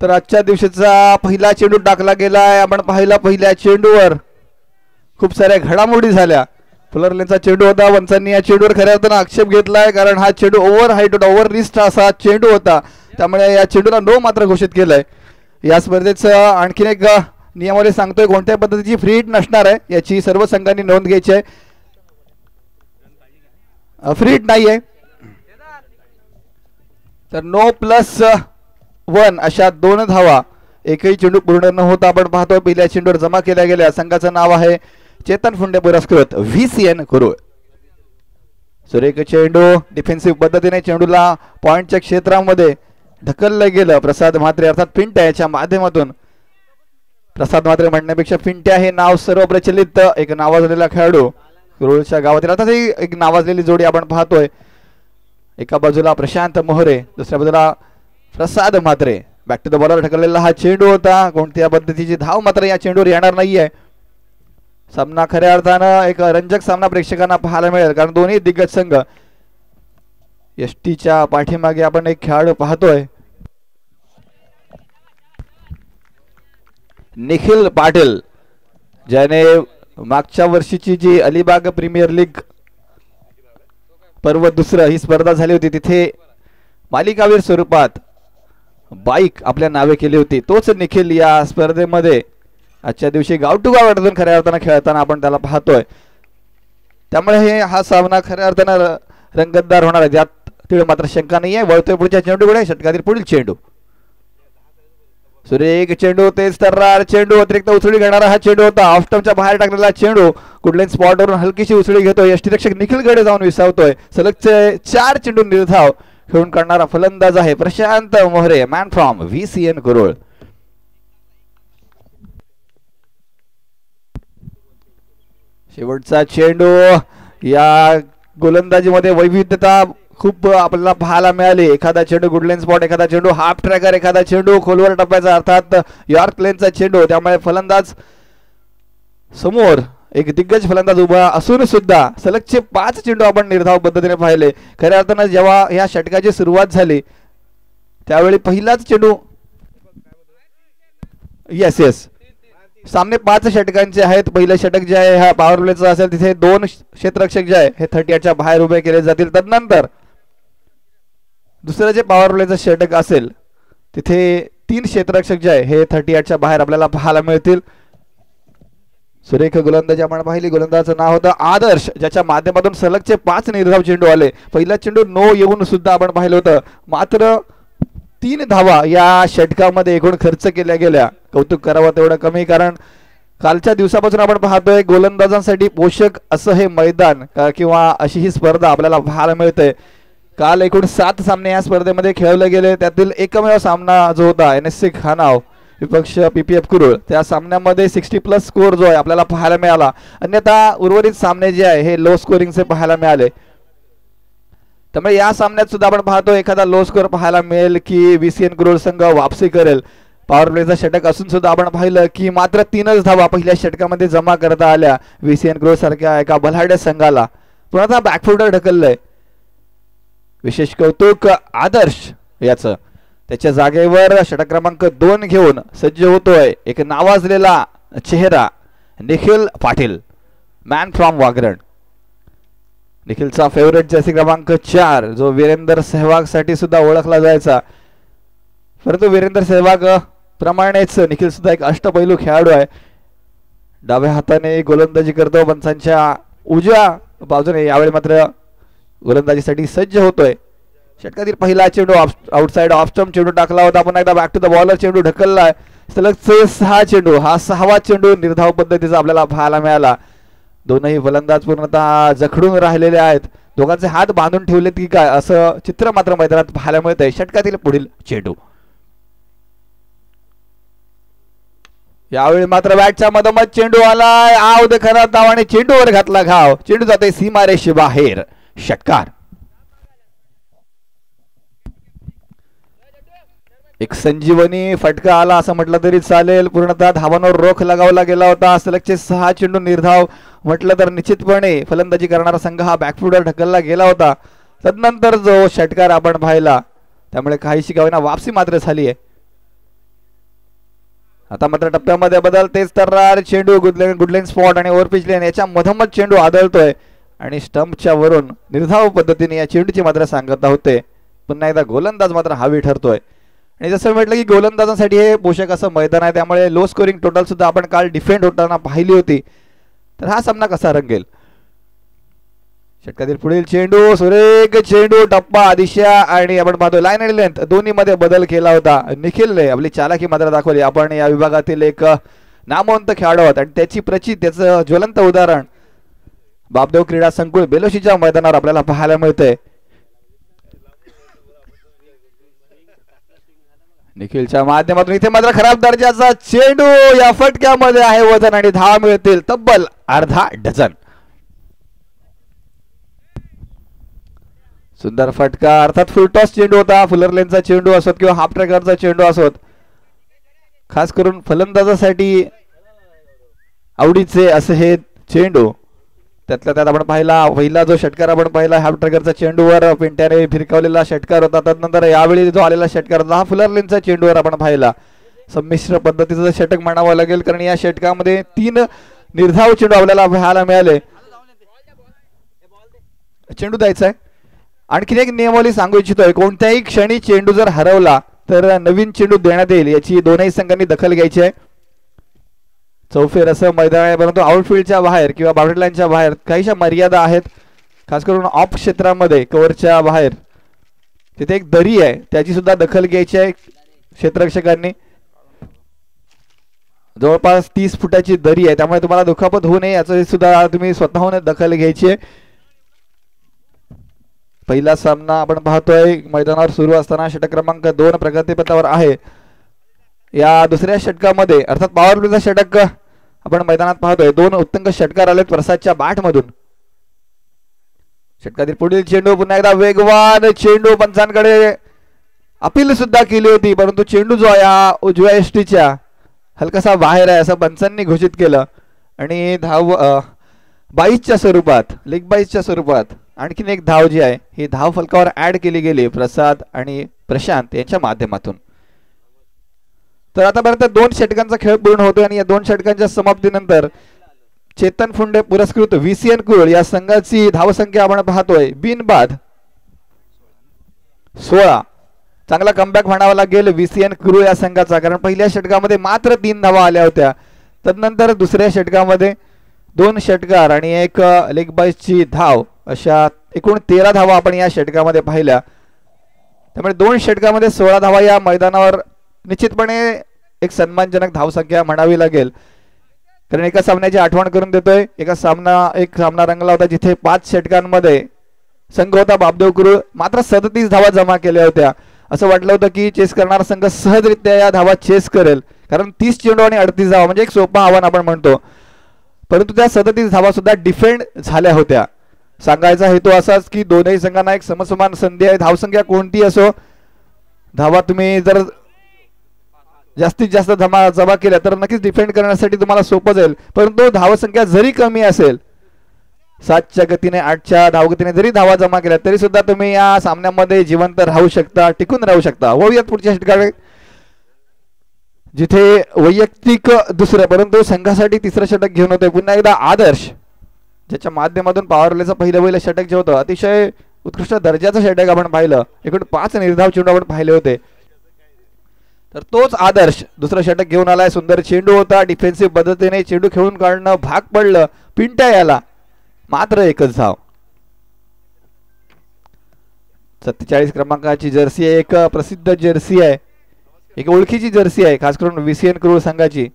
तर आजच्या दिवशीचा पहिला चेंडू टाकला गेलाय. आपण पाहिला पहिल्या चेंडूवर खूप साऱ्या घडामोडी झाल्या. फुलरलेनचा चेंडू होता. वंचांनी या चेंडूवर खऱ्या अर्थानं आक्षेप घेतलाय, कारण हा चेंडू ओव्हर हाईट होता, ओव्हर रिस्ट असा चेंडू होता. त्यामुळे या चेंडूला नो मात्र घोषित केलंय. या स्पर्धेचं आणखीन एक नियमावली सांगतोय, कोणत्या पद्धतीची फ्री हिट नसणार आहे याची सर्व संघांनी नोंद घ्यायची आहे. फ्री हिट नाहीये. तर नो +1 अशा 2 धावा एकही चेंडू पूर्ण न होता आपण पाहतोय पहिल्या चेंडूवर जमा केल्या गेल्या. संघाचं नाव आहे चेतन फुंडे पुरस्कृत VCN कुरुळ. सुरेख चेंडू डिफेन्सिव्ह पद्धतीने चेंडूला पॉइंटच्या क्षेत्रामध्ये ढकललं गेलं. प्रसाद म्हात्रे अर्थात पिंट्या याच्या माध्यमातून, प्रसाद म्हात्रे म्हणण्यापेक्षा पिंट्या हे नाव सर्व प्रचलित एक नावाजलेला खेळाडू कुरुळच्या गावातील. आता एक नावाजलेली जोडी आपण पाहतोय. एका बाजूला प्रशांत मोहरे, दुसऱ्या बाजूला Prasad Mhatre. Back to the bowler ढकललेला हा चेंडू होता. कोणत्या पद्धतीची धाव मात्र या चेंडूवर येणार नाहीये. सामना खऱ्या अर्थानं एक रंजक सामना प्रेक्षकांना पाहायला मिळेल, कारण दोन्ही दिग्गज संघ एसटीच्या पाठीमागे आपण एक खेळाडू पाहतोय. निखिल पाटील, ज्याने मागच्या वर्षीची जी अलिबाग प्रीमियर लीग पर्व दुसरं ही स्पर्धा झाली होती, तिथे मालिकावीर स्वरूपात बाईक आपल्या नावे केली होती, तोच निखिल या स्पर्धेमध्ये आजच्या दिवशी गाव टू गाव अडून खऱ्या अर्थानं खेळताना आपण त्याला पाहतोय. त्यामुळे हा सामना खऱ्या अर्थानं रंगतदार होणार आहे, यात तीळ मात्र शंका नाही आहे. वळतोय पुढच्या चेंडूकडे, षटकातील पुढील चेंडू. सुरेख चेंडू, तेज तर्रार चेंडू, अतिरिक्त उसळी घेणारा हा चेंडू होता. ऑफ स्टंपच्या बाहेर टाकलेला चेंडू कुठल्याही स्पॉटवरून हलकीशी उसळी घेतोय. यष्टीरक्षक निखिल गडे जाऊन विसावतोय. सलगचे 4 चेंडू निर्धाव खेळून काढणारा फलंदाज आहे प्रशांत मोहरे, मॅन फ्रॉम VCN कुरुळ. शेवटचा चेंडू. या गोलंदाजीमध्ये वैविध्यता खूप आपल्याला पाहायला मिळाली. एखादा चेंडू गुडलेन स्पॉट, एखादा चेंडू हाफ ट्रॅकर, एखादा चेंडू खोलवर टप्प्याचा अर्थात यॉर्क लेनचा चेंडू. त्यामुळे फलंदाज समोर एक दिग्गज फलंदाज उभा असून सुद्धा सलगचे 5 चेंडू आपण निर्धाव पद्धतीने पाहिले. खऱ्या अर्थानं जेव्हा या षटकाची सुरुवात झाली त्यावेळी पहिलाच चेंडू, येस सामने 5 षटकांचे आहेत. पहिलं षटक जे आहे हा पॉवर प्लेचं असेल, तिथे 2 क्षेत्ररक्षक जे आहे हे 38च्या बाहेर उभे केले जातील. तदनंतर दुसरं जे पॉवर प्लेचं षटक असेल तिथे 3 क्षेत्ररक्षक जे आहे हे 38च्या बाहेर आपल्याला पाहायला मिळतील. सुरेख गोलंदाजी आपण पाहिली. गोलंदाजाचं नाव होतं आदर्श, ज्याच्या माध्यमातून सलगचे 5 निर्धाव चेंडू आले. पहिला चेंडू नो येऊन सुद्धा आपण पाहिलं होतं. मात्र 3 धावा या षटकामध्ये एकूण खर्च केल्या गेल्या. कौतुक करावं तेवढं कमी, कारण कालच्या दिवसापासून आपण पाहतोय गोलंदाजांसाठी पोषक असं हे मैदान किंवा अशी ही स्पर्धा आपल्याला पाहायला मिळते. काल एकूण 7 सामने या स्पर्धेमध्ये खेळवले गेले. त्यातील एकमेव सामना जो होता NSC खानाव विपक्ष PPF कुरुळ, त्या सामन्यामध्ये 60+ स्कोर जो आहे आपल्याला पाहायला मिळाला. अन्यथा उर्वरित सामने जे आहे हे लो स्कोरिंगचे पाहायला मिळाले. त्यामुळे या सामन्यात सुद्धा आपण पाहतो एखादा लो स्कोर पाहायला मिळेल की VCN कुरुळ संघ वापसी करेल. पॉवर प्लेचा षटक असून सुद्धा आपण पाहिलं की मात्र 3च धावा पहिल्या षटकामध्ये जमा करता आल्या VCN कुरुळ सारख्या एका बलाढ्य संघाला. पुन्हा बॅकफुटर ढकललंय. विशेष कौतुक आदर्श याचं. त्याच्या जागेवर षटक क्रमांक 2 घेऊन सज्ज होतोय एक नावाजलेला चेहरा निखिल पाटील, मॅन फ्रॉम वागरण. निखिलचा फेवरेट जर्सी क्रमांक 4 जो वीरेंद्र सहवाग साठी सुद्धा ओळखला जायचा, परंतु वीरेंद्र सहवाग प्रमाणेच निखिल सुद्धा एक अष्टपैलू खेळाडू आहे. डाव्या हाताने गोलंदाजी करतो, पंचांच्या उजव्या बाजूने यावेळी मात्र गोलंदाजीसाठी सज्ज होतोय. षटकातील पहिला चेंडू आउटसाइड ऑफ स्टंप चेंडू टाकला होता. पुन्हा एकदा बॅक टू द बॉलर चेंडू ढकललाय. सलगचे 6 चेंडू, हा 6वा चेंडू निर्धाव पद्धतीचा आपल्याला पाहायला मिळाला. दोनही फलंदाज पूर्णतः जखडून राहिलेले आहेत. दोघांचे हात बांधून ठेवलेत की काय असं चित्र मात्र मैदानात पाहायला मिळतंय. षटकातील पुढील चेंडू. यावेळी मात्र बॅटच्या मधोमध चेंडू आलाय. आव खरा धावाने चेंडूवर घातला घाव. चेंडू जाते सीमारेषे बाहेर. षटकार. एक संजीवनी फटका आला असं म्हटलं तरी चालेल. पूर्णतः धावांवर रोख लगावला गेला होता. सलगचे 6 चेंडू निर्धाव म्हटलं तर निश्चितपणे फलंदाजी करणारा संघ हा बॅकफुटर ढकलला गेला होता. तदनंतर जो षटकार आपण पाहिला त्यामुळे काहीशी गावांना वापसी मात्र झाली आहे. आता मात्र टप्प्यामध्ये बदल. तेच तर चेंडू गुडलेन स्पॉट आणि ओव्हरपिच लेन याच्या मधोमध चेंडू आदळतोय आणि स्टंपच्या वरून निर्धाव पद्धतीने या चेंडूची मात्र सांगता होते. पुन्हा एकदा गोलंदाज मात्र हवी ठरतोय. आणि जसं म्हटलं की गोलंदाजांसाठी हे पोषक असं मैदान आहे त्यामुळे लो स्कोरिंग टोटल सुद्धा आपण काल डिफेंड होताना पाहिली होती. तर हा सामना कसा रंगेल. षटकातील पुढील चेंडू सुरेख चेंडू टप्पा दिशा आणि आपण पाहतो लाईन आणि लेंथ दोन्ही मध्ये बदल केला होता. निखिलने आपली चालाकी मात्र दाखवली. आपण या विभागातील एक नामवंत खेळाडू आहोत आणि त्याची त्याचं ज्वलंत उदाहरण बापदेव क्रीडा संकुल बेलोशीच्या मैदानावर आपल्याला पाहायला मिळतंय. निखिलच्या माध्यमातून इथे मात्र खराब दर्जाचा चेंडू या फटक्यामध्ये आहे वजन आणि धावा मिळतील तब्बल अर्धा डझन. सुंदर फटका अर्थात फुल टॉस चेंडू होता. फुलर लेनचा चेंडू असोत किंवा हाफ ट्रॅकरचा चेंडू असोत खास करून फलंदाजासाठी आवडीचे असे हे चेंडू. त्यातल्या त्यात आपण पाहिला पहिला जो षटकार आपण पाहिला हाफ ट्रॅकरचा चेंडूवर पिंट्याने फिरकावलेला षटकार होता. त्यानंतर यावेळी जो आलेला षटकार होता हा फुलर लेनचा चेंडूवर आपण पाहिला. संमिश्र पद्धतीचं षटक म्हणावं लागेल कारण या षटकामध्ये 3 निर्धाव चेंडू आपल्याला पाहायला मिळाले. चेंडू द्यायचा आहे. आणखीन एक नियमावली सांगू इच्छितोय. कोणत्याही क्षणी चेंडू जर हरवला तर नवीन चेंडू देण्यात येईल याची दोनही संघांनी दखल घ्यायची आहे. चौफेर असं मैदान आहे परंतु आउटफील्डच्या बाहेर किंवा बाउंड्री लाईनच्या बाहेर काहीशा मर्यादा आहेत. खास करून ऑफ क्षेत्रामध्ये कव्हरच्या बाहेर तिथे एक दरी आहे त्याची सुद्धा दखल घ्यायची आहे क्षेत्ररक्षकांनी. जवळपास 30 फुटाची दरी आहे त्यामुळे तुम्हाला दुखापत होऊ नये याची सुद्धा तुम्ही स्वतःहून दखल घ्यायची आहे. पहिला सामना आपण पाहतोय मैदानावर सुरू असताना षटक क्रमांक 2 प्रगतीपथावर आहे. या दुसऱ्या षटकामध्ये अर्थात पॉवर प्लेचा षटक आपण मैदानात पाहतोय. 2 उत्तंग षटकार आलेत प्रसादच्या बॅट मधून. षटकातील पुढील चेंडू पुन्हा एकदा वेगवान चेंडू. पंचांकडे अपील सुद्धा केली होती परंतु चेंडू जो या उजव्या एसटीच्या हलकासा बाहेर आहे असं पंचांनी घोषित केलं आणि धाव 22च्या स्वरूपात लेग 22च्या स्वरूपात आणखीन एक धाव जी आहे ही धाव फलकावर ऍड केली गेली प्रसाद आणि प्रशांत यांच्या माध्यमातून. तर आतापर्यंत 2 षटकांचा खेळ पूर्ण होतोय आणि या 2 षटकांच्या समाप्तीनंतर चेतन फुंडे पुरस्कृत VCN कुळ या संघाची धावसंख्या आपण पाहतोय बिनबाद 16. चांगला कमबॅक म्हणावा लागेल VCN कुळ या संघाचा कारण पहिल्या षटकामध्ये मात्र 3 धावा आल्या होत्या. तदनंतर दुसऱ्या षटकामध्ये 2 षटकार आणि एक लेग बाईसची धाव अशा एकूण 13 धावा आपण या षटकामध्ये पाहिल्या. त्यामुळे 2 षटकामध्ये 16 धावा या मैदानावर निश्चितपणे एक सन्मानजनक धावसंख्या म्हणावी लागेल. कारण एका सामन्याची आठवण करून देतोय. एक सामना रंगला होता जिथे 5 षटकांमध्ये संघ होता बापदेव कुरुळ मात्र 37 धावा जमा केल्या होत्या. असं वाटलं होतं की चेस करणारा संघ सहजरित्या या धावा चेस करेल कारण 30 चेंडू आणि 38 धावा म्हणजे एक सोपं आव्हान आपण म्हणतो. परंतु त्या 37 धावा सुद्धा डिफेंड झाल्या होत्या. सांगायचा हेतू असाच की दोनही संघांना एक समसमान संधी आहे. धावसंख्या कोणती असो धावा तुम्ही जर जास्तीत जास्त जमा केल्या तर नक्कीच डिफेंड करण्यासाठी तुम्हाला सोपं जाईल. परंतु धावसंख्या जरी कमी असेल 7च्या गतीने 8च्या धावगतीने जरी धावा जमा केल्या तरी सुद्धा तुम्ही या सामन्यामध्ये जिवंत राहू शकता टिकून राहू शकता. वळूयात पुढच्या षटकाकडे जिथे वैयक्तिक दुसरं परंतु संघासाठी तिसरं षटक घेऊन होते पुन्हा एकदा आदर्श ज्याच्या माध्यमातून पॉवर प्लेचं पहिलं षटक जे होतं अतिशय उत्कृष्ट दर्जाचं षटक आपण पाहिलं. एकूण 5 निर्धाव चेंडू आपण पाहिले होते. तर तोच आदर्श दुसरं षटक घेऊन आलाय. सुंदर चेंडू होता डिफेन्सिव्ह पद्धतीने चेंडू खेळून काढणं भाग पडलं. पिंट्या याला मात्र एकच धाव. 47 क्रमांकाची जर्सी आहे. एक प्रसिद्ध जर्सी आहे एक ओळखीची जर्सी आहे खास करून VCN कुरुळ संघाची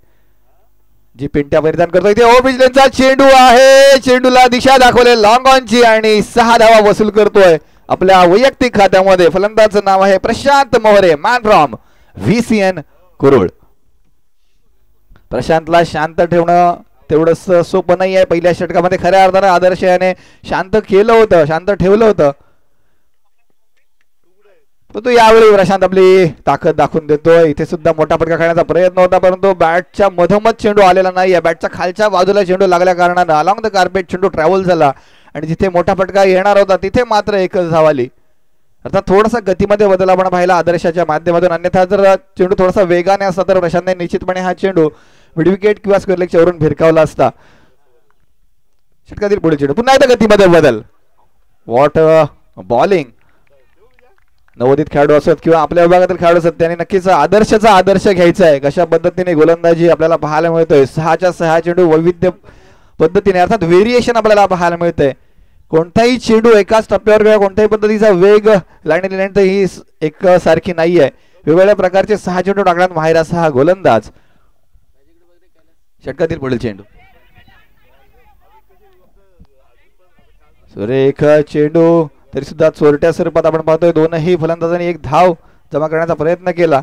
जी पिंट्या परिधान करतो. इथे ओव्हरपिचचा चेंडू आहे. चेंडूला दिशा दाखवले लॉंग ऑनची आणि 6 धावा वसूल करतोय आपल्या वैयक्तिक खात्यामध्ये. फलंदाजाचं नाव आहे प्रशांत मोहरे मॅन फ्रॉम VCN कुरुळ. प्रशांतला शांत ठेवणं तेवढंच सोपं नाही आहे. पहिल्या षटकामध्ये खऱ्या अर्थाने आदर्श याने शांत केलं होतं शांत ठेवलं होतं परंतु यावेळी प्रशांत आपली ताकद दाखवून देतोय. इथे सुद्धा मोठा फटका खेळण्याचा प्रयत्न होता परंतु बॅटच्या मधोमध चेंडू आलेला नाही. बॅटच्या खालच्या बाजूला चेंडू लागल्या कारणानं अलॉंग द कार्पेट चेंडू ट्रॅव्हल झाला आणि जिथे मोठा फटका येणार होता तिथे मात्र एकच धाव आली. अर्थात थोडासा गतीमध्ये बदल आपण पाहिला आदर्शाच्या माध्यमातून, अन्यथा जर चेंडू थोडासा वेगाने असता तर प्रशांतने निश्चितपणे हा चेंडू मिडविकेट किंवा स्क्वेअर लेगच्या वरून भिरकावला असता. षटकातील पुढे चेंडू, पुन्हा एकदा गतीमध्ये बदल. What bowling. नवोदित खेळाडू असत किंवा आपल्या विभागातील खेळाडू असत त्यांनी नक्कीच आदर्शाचा आदर्श घ्यायचा आहे. कशा पद्धतीने गोलंदाजी आपल्याला पाहायला मिळतोय. 6च्या 6 चेंडू वैविध्य पद्धतीने अर्थात व्हेरिएशन आपल्याला पाहायला मिळतंय. कोणताही चेंडू एकाच टप्प्यावर किंवा कोणत्याही पद्धतीचा वेग लाईन तर ही एक सारखी नाही आहे. वेगवेगळ्या प्रकारचे 6 चेंडू टाकण्यात माहिर असा हा गोलंदाज. षटकातील पुढील चेंडू, सुरेख चेंडू, तरी सुद्धा चोरट्या स्वरूपात आपण पाहतोय. दोनही फलंदाजांनी एक धाव जमा करण्याचा प्रयत्न केला.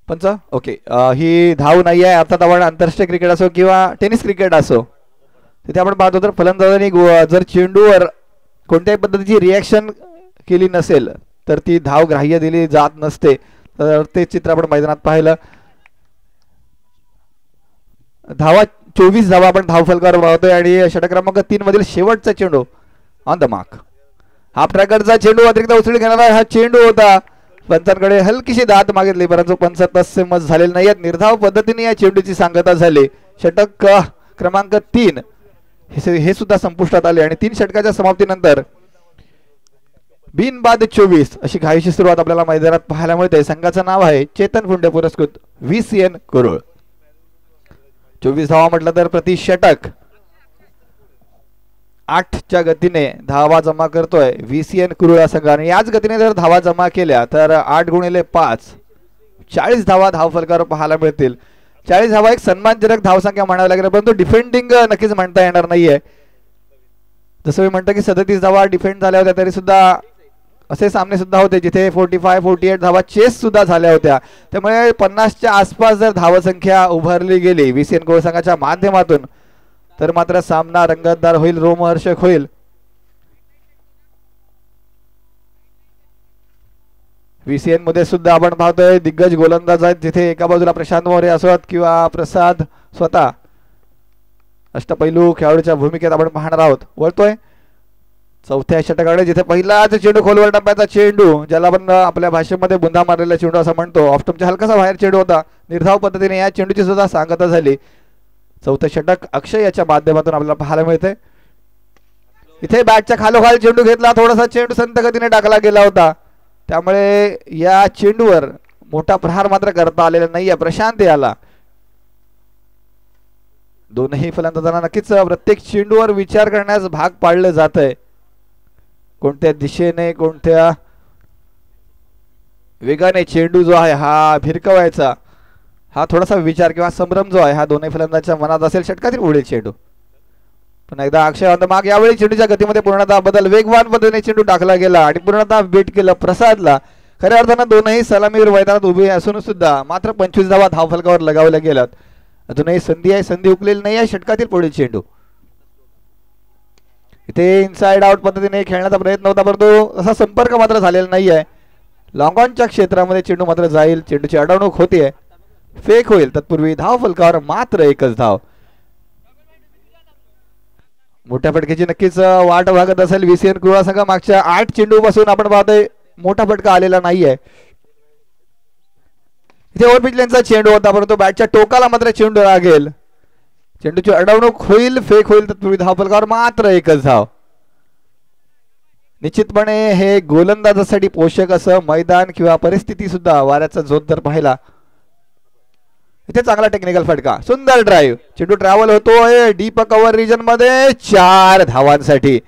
पंच ओके, ही धाव नाही आहे. अर्थात आपण आंतरराष्ट्रीय क्रिकेट असो किंवा टेनिस क्रिकेट असो तिथे आपण पाहतो तर फलंदाजांनी जर चेंडूवर कोणत्याही पद्धतीची रिॲक्शन केली नसेल तर ती धाव ग्राह्य दिली जात नसते. तर ते चित्र आपण मैदानात पाहिलं. धावा 24 धावा आपण धाव फलकावर पाहतोय आणि षटक क्रमांक 3 मधील शेवटचा चेंडू ऑन द मार्क. हाफ ट्रॅकरचा चेंडू अतिरिक्त उसळी घेणारा हा चेंडू होता. पंचांकडे हलकीशी दात मागितली परंतु पंच तसे मत झालेले नाही आहेत. निर्धाव पद्धतीने या चेंडूची सांगता झाली. षटक क्रमांक 3 हे सुद्धा संपुष्टात आले आणि 3 षटकाच्या समाप्तीनंतर बिनबाद 24 अशी घाईची सुरुवात आपल्याला मैदानात पाहायला मिळते. संघाचं नाव आहे चेतन फुंडे पुरस्कृत VCN कुरुळ. 24 धावा म्हटलं तर प्रति षटक 8च्या गतीने धावा जमा करतोय VCN कुरुळ संघ. आणि याच गतीने जर धावा जमा केल्या तर 8 गुणिले 5 40 धावा धाव फलकावर पाहायला मिळतील. 40 धावा एक सन्मानजनक धावसंख्या म्हणावी लागेल परंतु डिफेंडिंग नक्कीच म्हणता येणार नाहीये. जसं मी म्हणतो की 37 धावा डिफेंड झाल्या होत्या तरी सुद्धा असे सामने सुद्धा होते जिथे 45-48 धावा चेस सुद्धा झाल्या होत्या. त्यामुळे 50च्या आसपास जर धावसंख्या उभारली गेली VCN कुरुळ संघाच्या माध्यमातून तर मात्र सामना रंगतदार होईल, रोमहर्षक होईल. VCN मध्ये सुद्धा आपण पाहतोय दिग्गज गोलंदाज आहेत जिथे एका बाजूला प्रशांत मोरे असोत किंवा प्रसाद स्वतः अष्टपैलू खेळाडूच्या भूमिकेत आपण पाहणार आहोत. वळतोय चौथ्या षटकाकडे जिथे पहिलाच चेंडू खोलवर टप्प्याचा चेंडू ज्याला आपण आपल्या भाषेमध्ये बुंदा मारलेला चेंडू असं म्हणतो. ऑफस्टंपच्या हलकासा बाहेर चेंडू होता. निर्धाव पद्धतीने या चेंडूची सुद्धा सांगता झाली. चौथं षटक अक्षय याच्या माध्यमातून आपल्याला पाहायला मिळते. इथे बॅटच्या खालोखाल चेंडू घेतला. थोडासा चेंडू संत गतीने टाकला गेला होता त्यामुळे या चेंडूवर मोठा प्रहार मात्र करता आलेला नाहीये. प्रशांत याला दोनही फलंदाजांना नक्कीच प्रत्येक चेंडूवर विचार करण्यास भाग पाडलं जात आहे. कोणत्या दिशेने कोणत्या वेगाने चेंडू जो आहे हा भिरकवायचा हा थोडासा विचार किंवा संभ्रम जो आहे हा दोन्ही फलंदाजांच्या मनात असेल. षटकातील पुढील चेंडू पण एकदा अक्षय माग. यावेळी चेंडूच्या गतीमध्ये पूर्णतः बदल. वेगवान पद्धतीने चेंडू टाकला गेला आणि पूर्णतः बीट केलं प्रसादला. खऱ्या अर्थानं दोनही सलामीवर मैदानात उभे असून सुद्धा मात्र 25 धावा धाव फलकावर लगावल्या गेल्यात. अजूनही संधी आहे, संधी हुकलेली नाही आहे. षटकातील पुढील चेंडू इथे इनसाइड आउट पद्धतीने खेळण्याचा प्रयत्न होता परंतु असा संपर्क मात्र झालेला नाही आहे. लॉंग ऑनच्या क्षेत्रामध्ये चेंडू मात्र जाईल. चेंडूची अडवणूक होतीये. फेक होईल. तत्पूर्वी धाव फलकावर मात्र एकच धाव. मोठ्या फटक्याची नक्कीच वाट बघत असेल VCN कुरुळ संघ. मागच्या 8 चेंडू पासून आपण पाहतोय मोठा फटका आलेला नाहीये. इथे ओव्हरपिच लेनचा चेंडू होता परंतु बॅटच्या टोकाला मात्र चेंडू लागेल. चेंडूची अडवणूक होईल. फेक होईल. तत्पूर्वी धाव फलकावर मात्र एकच धाव. निश्चितपणे हे गोलंदाजासाठी पोषक असं मैदान किंवा परिस्थिती सुद्धा. वाऱ्याचा जोर जर पाहिला इथे चांगला टेक्निकल फटका. सुंदर ड्राईव्ह. चेंडू ट्रॅव्हल होतोय डीप कव्हर रिजन मध्ये 4 धावांसाठी.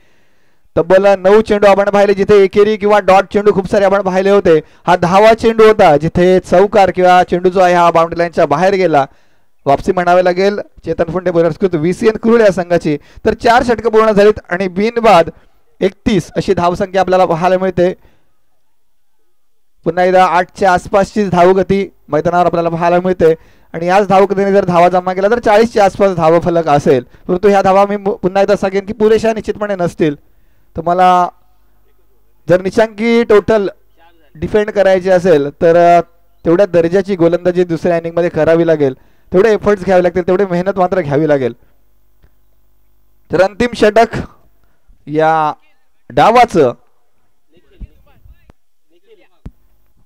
तब्बल 9 चेंडू आपण पाहिले जिथे एकेरी किंवा डॉट चेंडू खूप सारे आपण पाहिले होते. हा 10वा चेंडू होता जिथे चौकार किंवा चेंडू जो आहे हा बाउंड्री लाईनच्या बाहेर गेला. वापसी म्हणावे लागेल चेतन फुंडे पुरस्कृत VCN कुरुळ या संघाची. तर 4 षटकं पूर्ण झालीत आणि बिनबाद 31 अशी धावसंख्या आपल्याला पाहायला मिळते. पुन्हा एकदा 8च्या आसपासची धावगती मैदानावर आपल्याला पाहायला मिळते आणि याच धावगतीने जर धावा जमा केला तर 40च्या आसपास धाव फलक असेल, परंतु ह्या धावा मी पुन्हा एकदा सांगेन की पुरेशा निश्चितपणे नसतील. तुम्हाला जर निचांकी टोटल डिफेंड करायची असेल तर तेवढ्या दर्जाची गोलंदाजी दुसऱ्या इनिंगमध्ये करावी लागेल, तेवढे एफर्ट्स घ्यावे लागतील, तेवढे मेहनत मात्र घ्यावी लागेल. तर अंतिम षटक या डावाचं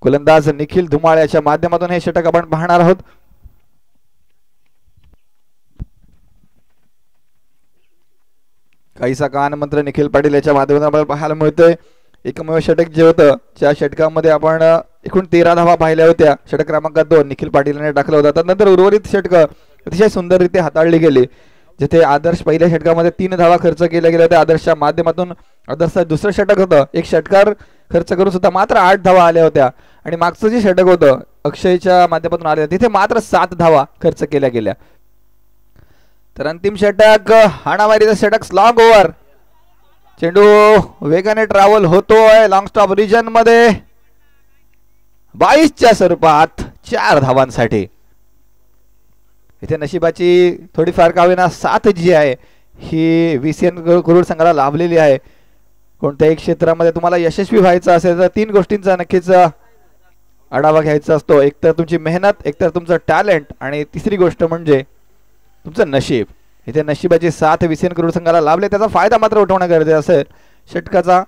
गोलंदाज निखिल धुमाळ याच्या माध्यमातून हे षटक आपण पाहणार आहोत. काहीसा कान मंत्र निखिल पाटील याच्या माध्यमातून आपल्याला पाहायला मिळतोय. एकमेव षटक जे होतं त्या षटकामध्ये आपण एकूण 13 धावा पाहिल्या होत्या. षटक क्रमांक 2 निखिल पाटील यांनी टाकला होता. त्यानंतर उर्वरित षटक अतिशय सुंदररीत्या हाताळली गेली, जिथे आदर्श पहिल्या षटकामध्ये 3 धावा खर्च केल्या गेल्या होत्या. आदर्शच्या माध्यमातून आदर्श दुसरं षटक होतं, एक षटकार खर्च करून सुद्धा मात्र 8 धावा आल्या होत्या आणि मागचं जे षटक होतं अक्षयच्या माध्यमातून आले तिथे मात्र 7 धावा खर्च केल्या गेल्या. तर अंतिम षटक हाणामारीचं षटक स्लॉग ओव्हर. चेंडू वेगाने ट्रॅव्हल होतोय लॉंग स्टॉप रिजन मध्ये 22च्या स्वरूपात 4 धावांसाठी. इथे नशिबाची थोडीफार का होईना साथ जी आहे ही VCN कुरुड संघाला लाभलेली आहे. कोणत्याही क्षेत्रामध्ये तुम्हाला यशस्वी व्हायचं असेल तर 3 गोष्टींचा नक्कीच आढावा घ्यायचा असतो. एक तर तुमची मेहनत, एक तर तुमचं टॅलेंट आणि तिसरी गोष्ट म्हणजे तुमचं नशीब. इथे नशिबाची साथ VCN कुरुड संघाला लाभले, त्याचा फायदा मात्र उठवणं गरजेचं असेल. षटकाचा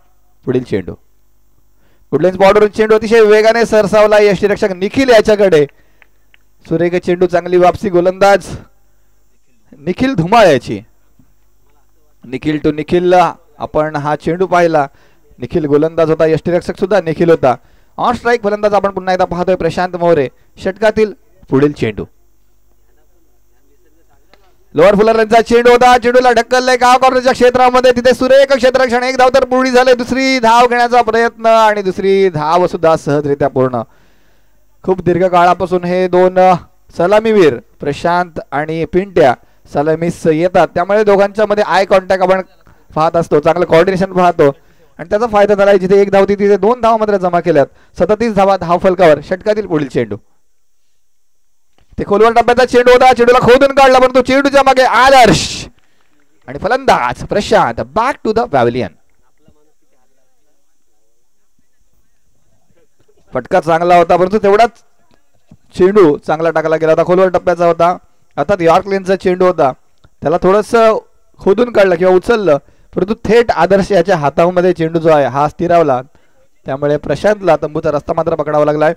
पुढील चेंडू गुडलेन्स बॉर्डरवरून चेंडू अतिशय वेगाने सरसावला यष्टीरक्षक निखिल याच्याकडे. सुरेख चेंडू, चांगली वापसी गोलंदाज निखिल धुमाळ याची. निखिल टू निखिल आपण हा चेंडू पाहिला. निखिल गोलंदाज होता, यष्टीरक्षक सुद्धा निखिल होता. ऑन स्ट्राईक फलंदाज आपण पुन्हा एकदा पाहतोय प्रशांत मोरे. षटकातील पुढील चेंडू लोअर फुलरचा चेंडू होता, चेंडूला ढकललंय गाव कॉर्नरच्या क्षेत्रामध्ये, तिथे सुरेख क्षेत्ररक्षण. एक धाव तर पूर्ण झाले, दुसरी धाव घेण्याचा प्रयत्न आणि दुसरी धाव सुद्धा सहजरित्या पूर्ण. खूप दीर्घ काळापासून हे 2 सलामीवीर प्रशांत आणि पिंट्या सलामीस येतात, त्यामुळे दोघांच्या मध्ये आय कॉन्टॅक्ट आपण पाहत असतो, चांगलं कोऑर्डिनेशन पाहतो आणि त्याचा फायदा झाला. जिथे 1 धाव होती तिथे 2 धावा मात्र जमा केल्यात. 37 धावा धाव फलकावर. षटकातील पुढील चेंडू ते खोलवर टप्प्याचा चेंडू होता, चेंडूला खोदून काढला परंतु चेंडूच्या मागे आदर्श आणि फलंदाज Prashant back to the pavilion. फटका चांगला होता परंतु तेवढाच चेंडू चांगला टाकला गेला होता, खोलवर टप्प्याचा होता. आता यॉर्क लेनचा चेंडू होता, त्याला थोडस खोदून काढलं किंवा उचललं परंतु थेट आदर्श याच्या हातामध्ये चेंडू जो आहे हा स्थिरावला, त्यामुळे प्रशांतला तंबूचा रस्ता मात्र पकडावा लागलाय.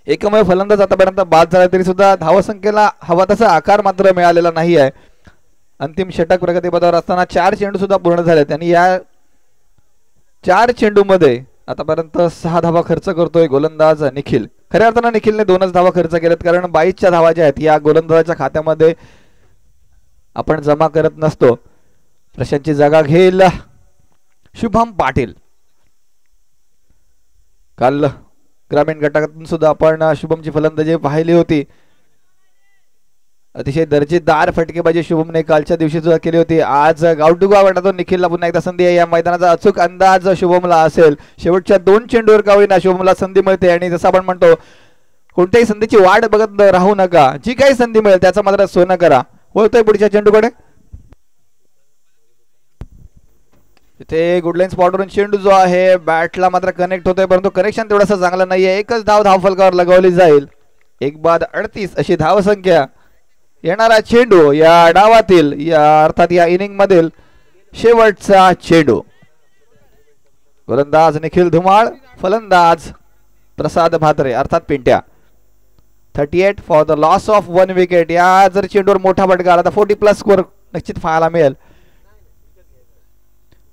एकमेव फलंदाज आतापर्यंत बाद झाला तरी सुद्धा धावसंख्येला हवा तसा आकार मात्र मिळालेला नाही आहे. अंतिम षटक प्रगतीपथावर असताना 4 चेंडू सुद्धा पूर्ण झाले आणि या 4 चेंडू मध्ये आतापर्यंत 6 धावा खर्च करतोय गोलंदाज निखिल. खऱ्या अर्थानं निखिलने 2च धावा खर्च केल्यात, कारण 22च्या धावा ज्या आहेत या गोलंदाजाच्या खात्यामध्ये आपण जमा करत नसतो. प्रशांतची जागा घेईल शुभम पाटील. काल ग्रामीण गटातून सुद्धा आपण शुभमची फलंदाजी पाहिली होती. अतिशय दर्जेदार फटकेबाजी शुभमने कालच्या दिवशी सुद्धा केली होती. आज गावडुगा गटातून निखिलला पुन्हा एकदा संधी आहे. या मैदानाचा अचूक अंदाज शुभमला असेल. शेवटच्या 2 चेंडूवर का होईना शुभमला संधी मिळते आणि जसं आपण म्हणतो कोणत्याही संधीची वाट बघत राहू नका, जी काही संधी मिळेल त्याचा मात्र सोनं करा. वळतोय पुढच्या चेंडूकडे. इथे गुडलाईन स्पॉटवरून चेंडू जो आहे बॅटला मात्र कनेक्ट होतोय परंतु कनेक्शन तेवढंसं चांगलं नाहीये. एकच धाव धावफलकावर लगावली जाईल. 1/38 अशी धावसंख्या. येणारा चेंडू या डावातील या अर्थात या इनिंग मधील शेवटचा चेंडू. गोलंदाज निखिल धुमाळ, फलंदाज प्रसाद भात्रे अर्थात Pintya. 38 for the loss of 1 wicket. या जर चेंडूवर मोठा फटका आला तर 40+ स्कोर निश्चित पाहायला मिळेल.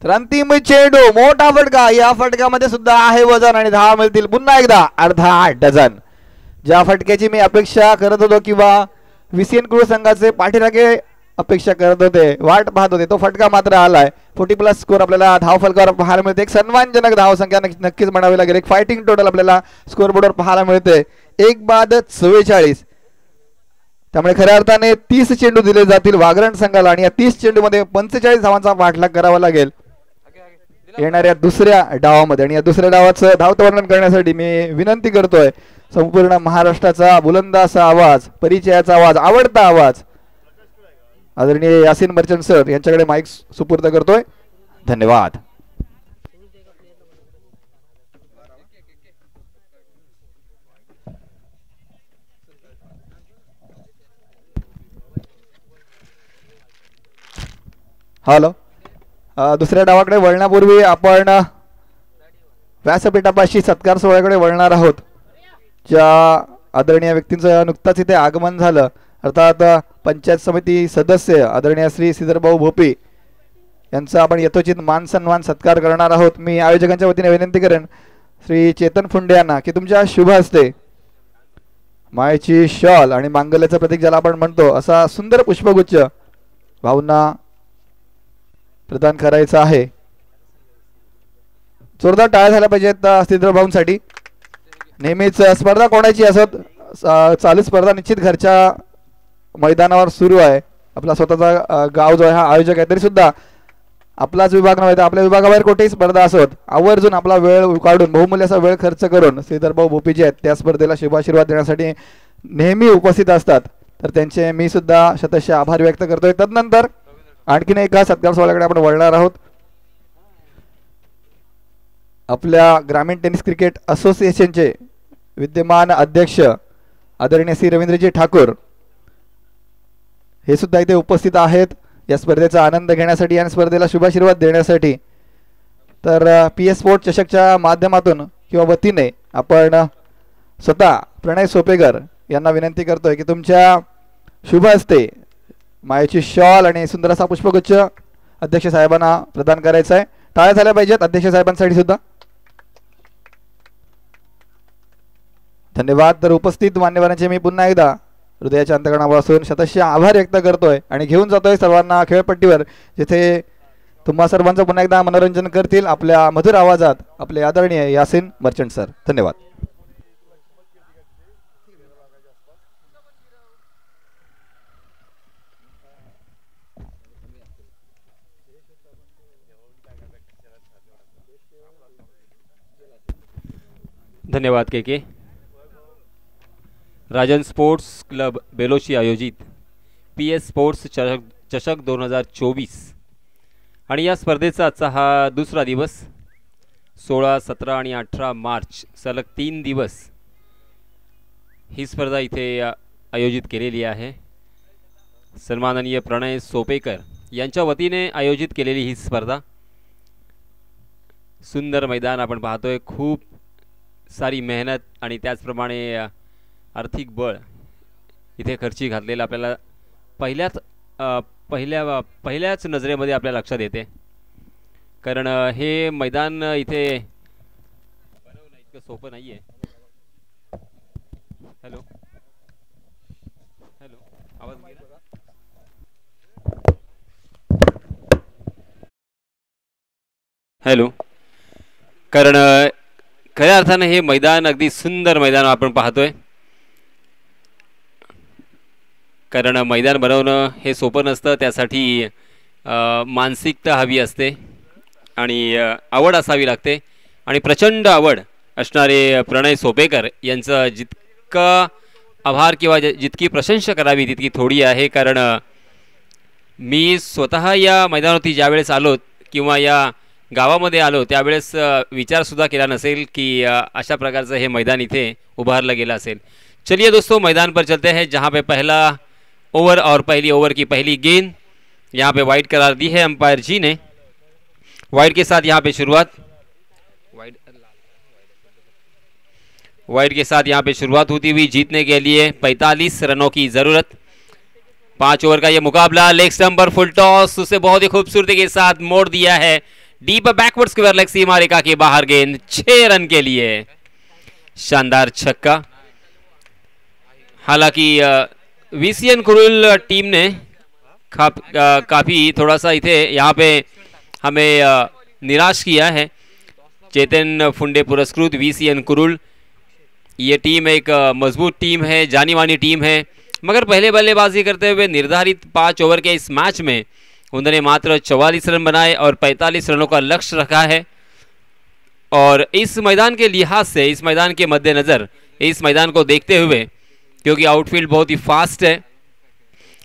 तर अंतिम चेंडू मोठा फटका. या फटक्यामध्ये सुद्धा आहे वजन आणि धावा मिळतील पुन्हा एकदा अर्धा डझन. ज्या फटक्याची मी अपेक्षा करत होतो किंवा VCN कुरुड संघाचे पाठीराखे अपेक्षा करत होते, वाट पाहत होते, तो फटका मात्र आलाय. 40+ स्कोर आपल्याला धाव फलकावर पाहायला मिळते. एक सन्मानजनक धाव संख्या नक्कीच म्हणावी लागेल. एक फायटिंग टोटल आपल्याला स्कोर बोर्डवर पाहायला मिळते. 1/44. त्यामुळे खऱ्या अर्थाने 30 चेंडू दिले जातील वागरण संघाला आणि या 30 चेंडू मध्ये 45 धावांचा पाठलाग करावा लागेल. येणाऱ्या दुसऱ्या डावामध्ये. आणि या दुसऱ्या डावाचं धावतं वर्णन करण्यासाठी मी विनंती करतोय संपूर्ण महाराष्ट्राचा बुलंद असा आवाज, परिचयाचा आवाज, आवडता आवाज आदरणीय यासीन मर्चंट सर यांच्याकडे माईक सुपूर्द करतोय. धन्यवाद. हॅलो, दुसऱ्या डावाकडे वळण्यापूर्वी आपण व्यासपीठापाशी सत्कार सोहळ्याकडे वळणार आहोत. ज्या आदरणीय व्यक्तींचं नुकताच इथे आगमन झालं, अर्थात पंचायत समिती सदस्य आदरणीय श्री श्रीधरभाऊ भोपी यांचा आपण यथोचित मान सन्मान सत्कार करणार आहोत. मी आयोजकांच्या वतीने विनंती करेन श्री चेतन फुंडे यांना की तुमच्या शुभ हस्ते मायेची शॉल आणि मांगल्याचं प्रतीक ज्याला आपण म्हणतो असा सुंदर पुष्पगुच्छ भाऊंना प्रदान करायचा आहे. जोरदार टाळ्या झाल्या पाहिजेत श्रीधर भाऊंसाठी. नेहमीच स्पर्धा कोणाची असत, चालू स्पर्धा निश्चित घरच्या मैदानावर सुरू आहे. आपला स्वतःचा गाव जो आहे हा आयोजक आहे, तरी सुद्धा आपलाच विभाग नव्हे तर आपल्या विभागाबाहेर कुठेही स्पर्धा असोत आवर्जून आपला वेळ काढून बहुमूल्याचा वेळ खर्च करून श्रीधरभाऊ भोपी जे आहेत त्या स्पर्धेला शुभाशीर्वाद देण्यासाठी नेहमी उपस्थित असतात. तर त्यांचे मी सुद्धा शतशः आभार व्यक्त करतोय. तदनंतर आणखीन एका सत्कार सोहळ्याकडे आपण वळणार आहोत. आपल्या ग्रामीण टेनिस क्रिकेट असोसिएशनचे विद्यमान अध्यक्ष आदरणीय श्री रवींद्रजी ठाकूर हे सुद्धा इथे उपस्थित आहेत या स्पर्धेचा आनंद घेण्यासाठी आणि स्पर्धेला शुभाशीर्वाद देण्यासाठी. तर PS स्पोर्ट चषकच्या माध्यमातून किंवा वतीने आपण स्वतः प्रणय सोपेकर यांना विनंती करतोय की तुमच्या शुभ हस्ते मायेची शॉल आणि सुंदर असा पुष्पगुच्छ अध्यक्ष साहेबांना प्रदान करायचा आहे. टाळ्या झाल्या पाहिजेत अध्यक्ष साहेबांसाठी सुद्धा. धन्यवाद. तर उपस्थित मान्यवरांचे मी पुन्हा एकदा हृदयाच्या अंतकरणापासून शतशः आभार व्यक्त करतोय आणि घेऊन जातोय सर्वांना खेळपट्टीवर, जिथे तुम्हा सर्वांचं पुन्हा एकदा मनोरंजन करतील आपल्या मधुर आवाजात आपले आदरणीय यासीन मर्चंट सर. धन्यवाद. धन्यवाद के. राजन स्पोर्ट्स क्लब बेलोशी आयोजित PS स्पोर्ट्स चषक 2024 आणि या स्पर्धेचा आजचा हा दुसरा दिवस 16, 17 आणि 18 मार्च सलग 3 दिवस ही स्पर्धा इथे आयोजित केलेली आहे. सन्माननीय प्रणय सोपेकर यांच्या वतीने आयोजित केलेली ही स्पर्धा. सुंदर मैदान आपण पाहतोय, खूप सारी मेहनत आणि त्याचप्रमाणे आर्थिक बळ इथे खर्ची घातलेलं आपल्याला पहिल्याच नजरेमध्ये आपल्या लक्षात येते. कारण हे मैदान इथे बनवणं इतकं सोपं नाही आहे. हॅलो हॅलो, आवाज गेला. हॅलो. कारण खऱ्या अर्थानं हे मैदान अगदी सुंदर मैदान आपण पाहतोय. कारण मैदान बनवणं हे सोपं नसतं, त्यासाठी मानसिकता हवी असते आणि आवड असावी लागते. आणि प्रचंड आवड असणारे प्रणय सोपेकर यांचं जितका आभार किंवा जितकी प्रशंसा करावी तितकी थोडी आहे. कारण मी स्वतः या मैदानावरती ज्यावेळेस आलो किंवा या गावामध्ये आलो त्यावेळेस विचारसुद्धा केला नसेल की अशा प्रकारचं हे मैदान इथे उभारलं गेलं असेल. चलिए दोस्तों, मैदान पर चलते हैं जहाँ पे पहला ओवर और पहली ओवर की पहली गेंद यहाँ पे वाइड करार दी है अंपायर जी ने. वाइड के साथ यहाँ पे शुरुआत होती हुई जीतने के लिए 45 रनों की ज़रूरत. 5 ओवर का ये मुकाबला. लेग स्टंप पर फुल टॉस, उसे बहुत ही खूबसूरती के साथ मोड़ दिया है. डीप बैकवर्ड स्क्वायर लेग सीमा रेखा के बाहर गेंद. 6 रन के लिए शानदार छक्का. हालांकि VCN कुरुल टीम ने काफ़ी थोड़ा सा इथे यहाँ पे हमें निराश किया है. चेतन फुंडे पुरस्कृत VCN कुरुल ये टीम एक मजबूत टीम है, जानी मानी टीम है, मगर पहले बल्लेबाजी करते हुए निर्धारित 5 ओवर के इस मैच में उन्होंने मात्र 44 रन बनाए और 45 रनों का लक्ष्य रखा है। और इस मैदान के लिहाज से, इस मैदान के मद्देनज़र, इस मैदान को देखते हुए, क्योंकि आउटफील्ड बहुत ही फास्ट है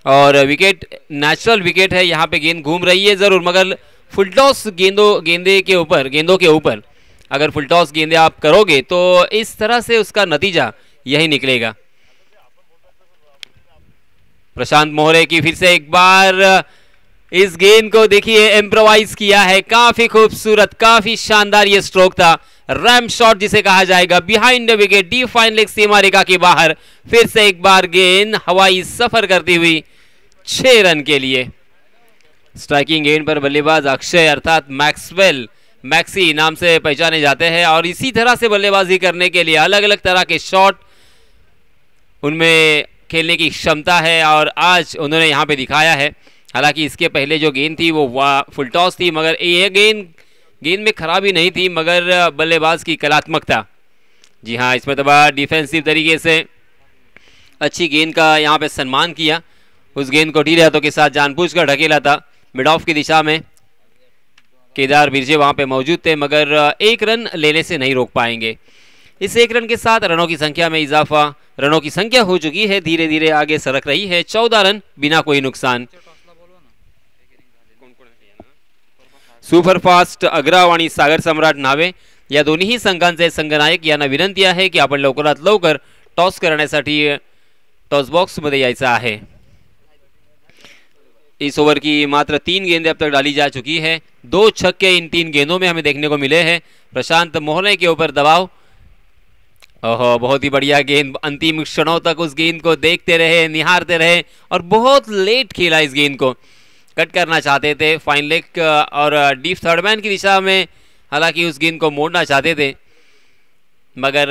और विकेट नेचुरल विकेट है, यहाँ पे गेंद घूम रही है ज़रूर, मगर फुल टॉस गेंदों के ऊपर अगर फुल टॉस गेंदे आप करोगे तो इस तरह से उसका नतीजा यही निकलेगा। प्रशांत मोहरे की फिर से एक बार इस गेंद को देखिए इम्प्रोवाइज किया है, काफी खूबसूरत, काफी शानदार ये स्ट्रोक था, रैम शॉट जिसे कहा जाएगा, behind the wicket, deep fine leg सीमा रेखा के बाहर। फिर से एक बार गेंद हवाई सफर करती हुई 6 रन के लिए। स्ट्राइकिंग गेंद पर बल्लेबाज अक्षय अर्थात मैक्सी नाम से पहचाने जाते हैं और इसी तरह से बल्लेबाजी करने के लिए अलग अलग तरह के शॉट उनमें खेलने की क्षमता है और आज उन्होंने यहाँ पे दिखाया है। हालांकि इसके पहले जो गेंद थी वो फुल टॉस थी, मगर ये गेंद में खराबी नहीं थी, मगर बल्लेबाज की कलात्मकता। जी हाँ, इसमें तो डिफेंसिव तरीके से अच्छी गेंद का यहाँ पे सम्मान किया, उस गेंद को ढीले हाथों के साथ जानबूझकर ढकेला था मिड ऑफ की दिशा में। केदार बिरजे वहाँ पे मौजूद थे, मगर 1 रन लेने से नहीं रोक पाएंगे। इस 1 रन के साथ रनों की संख्या में इजाफा, रनों की संख्या हो चुकी है, धीरे धीरे आगे सरक रही है, 14 रन बिना कोई नुकसान। सुपरफास्ट अग्राव आणि सागर सम्राट नावे या दोन्ही संघांचे संघनायक यांना विनंती आहे की आपण लवकरात लवकर टॉस करण्यासाठी टॉस बॉक्स मध्ये यायचं आहे। इस ओवर की मात्र 3 गेंदें अब तक डाली जा चुकी है, 2 छक्के इन 3 गेंदों में हमें देखने को मिले हैं। प्रशांत मोहरे के ऊपर दबाव, ओहो बहुत ही बढ़िया गेंद, अंतिम क्षणों तक उस गेंद को देखते रहे, निहारते रहे और बहुत लेट खेला इस गेंद को, कट करना चाहते थे फाइन लेग और डीप थर्डमैन की दिशा में, हालांकि उस गेंद को मोड़ना चाहते थे मगर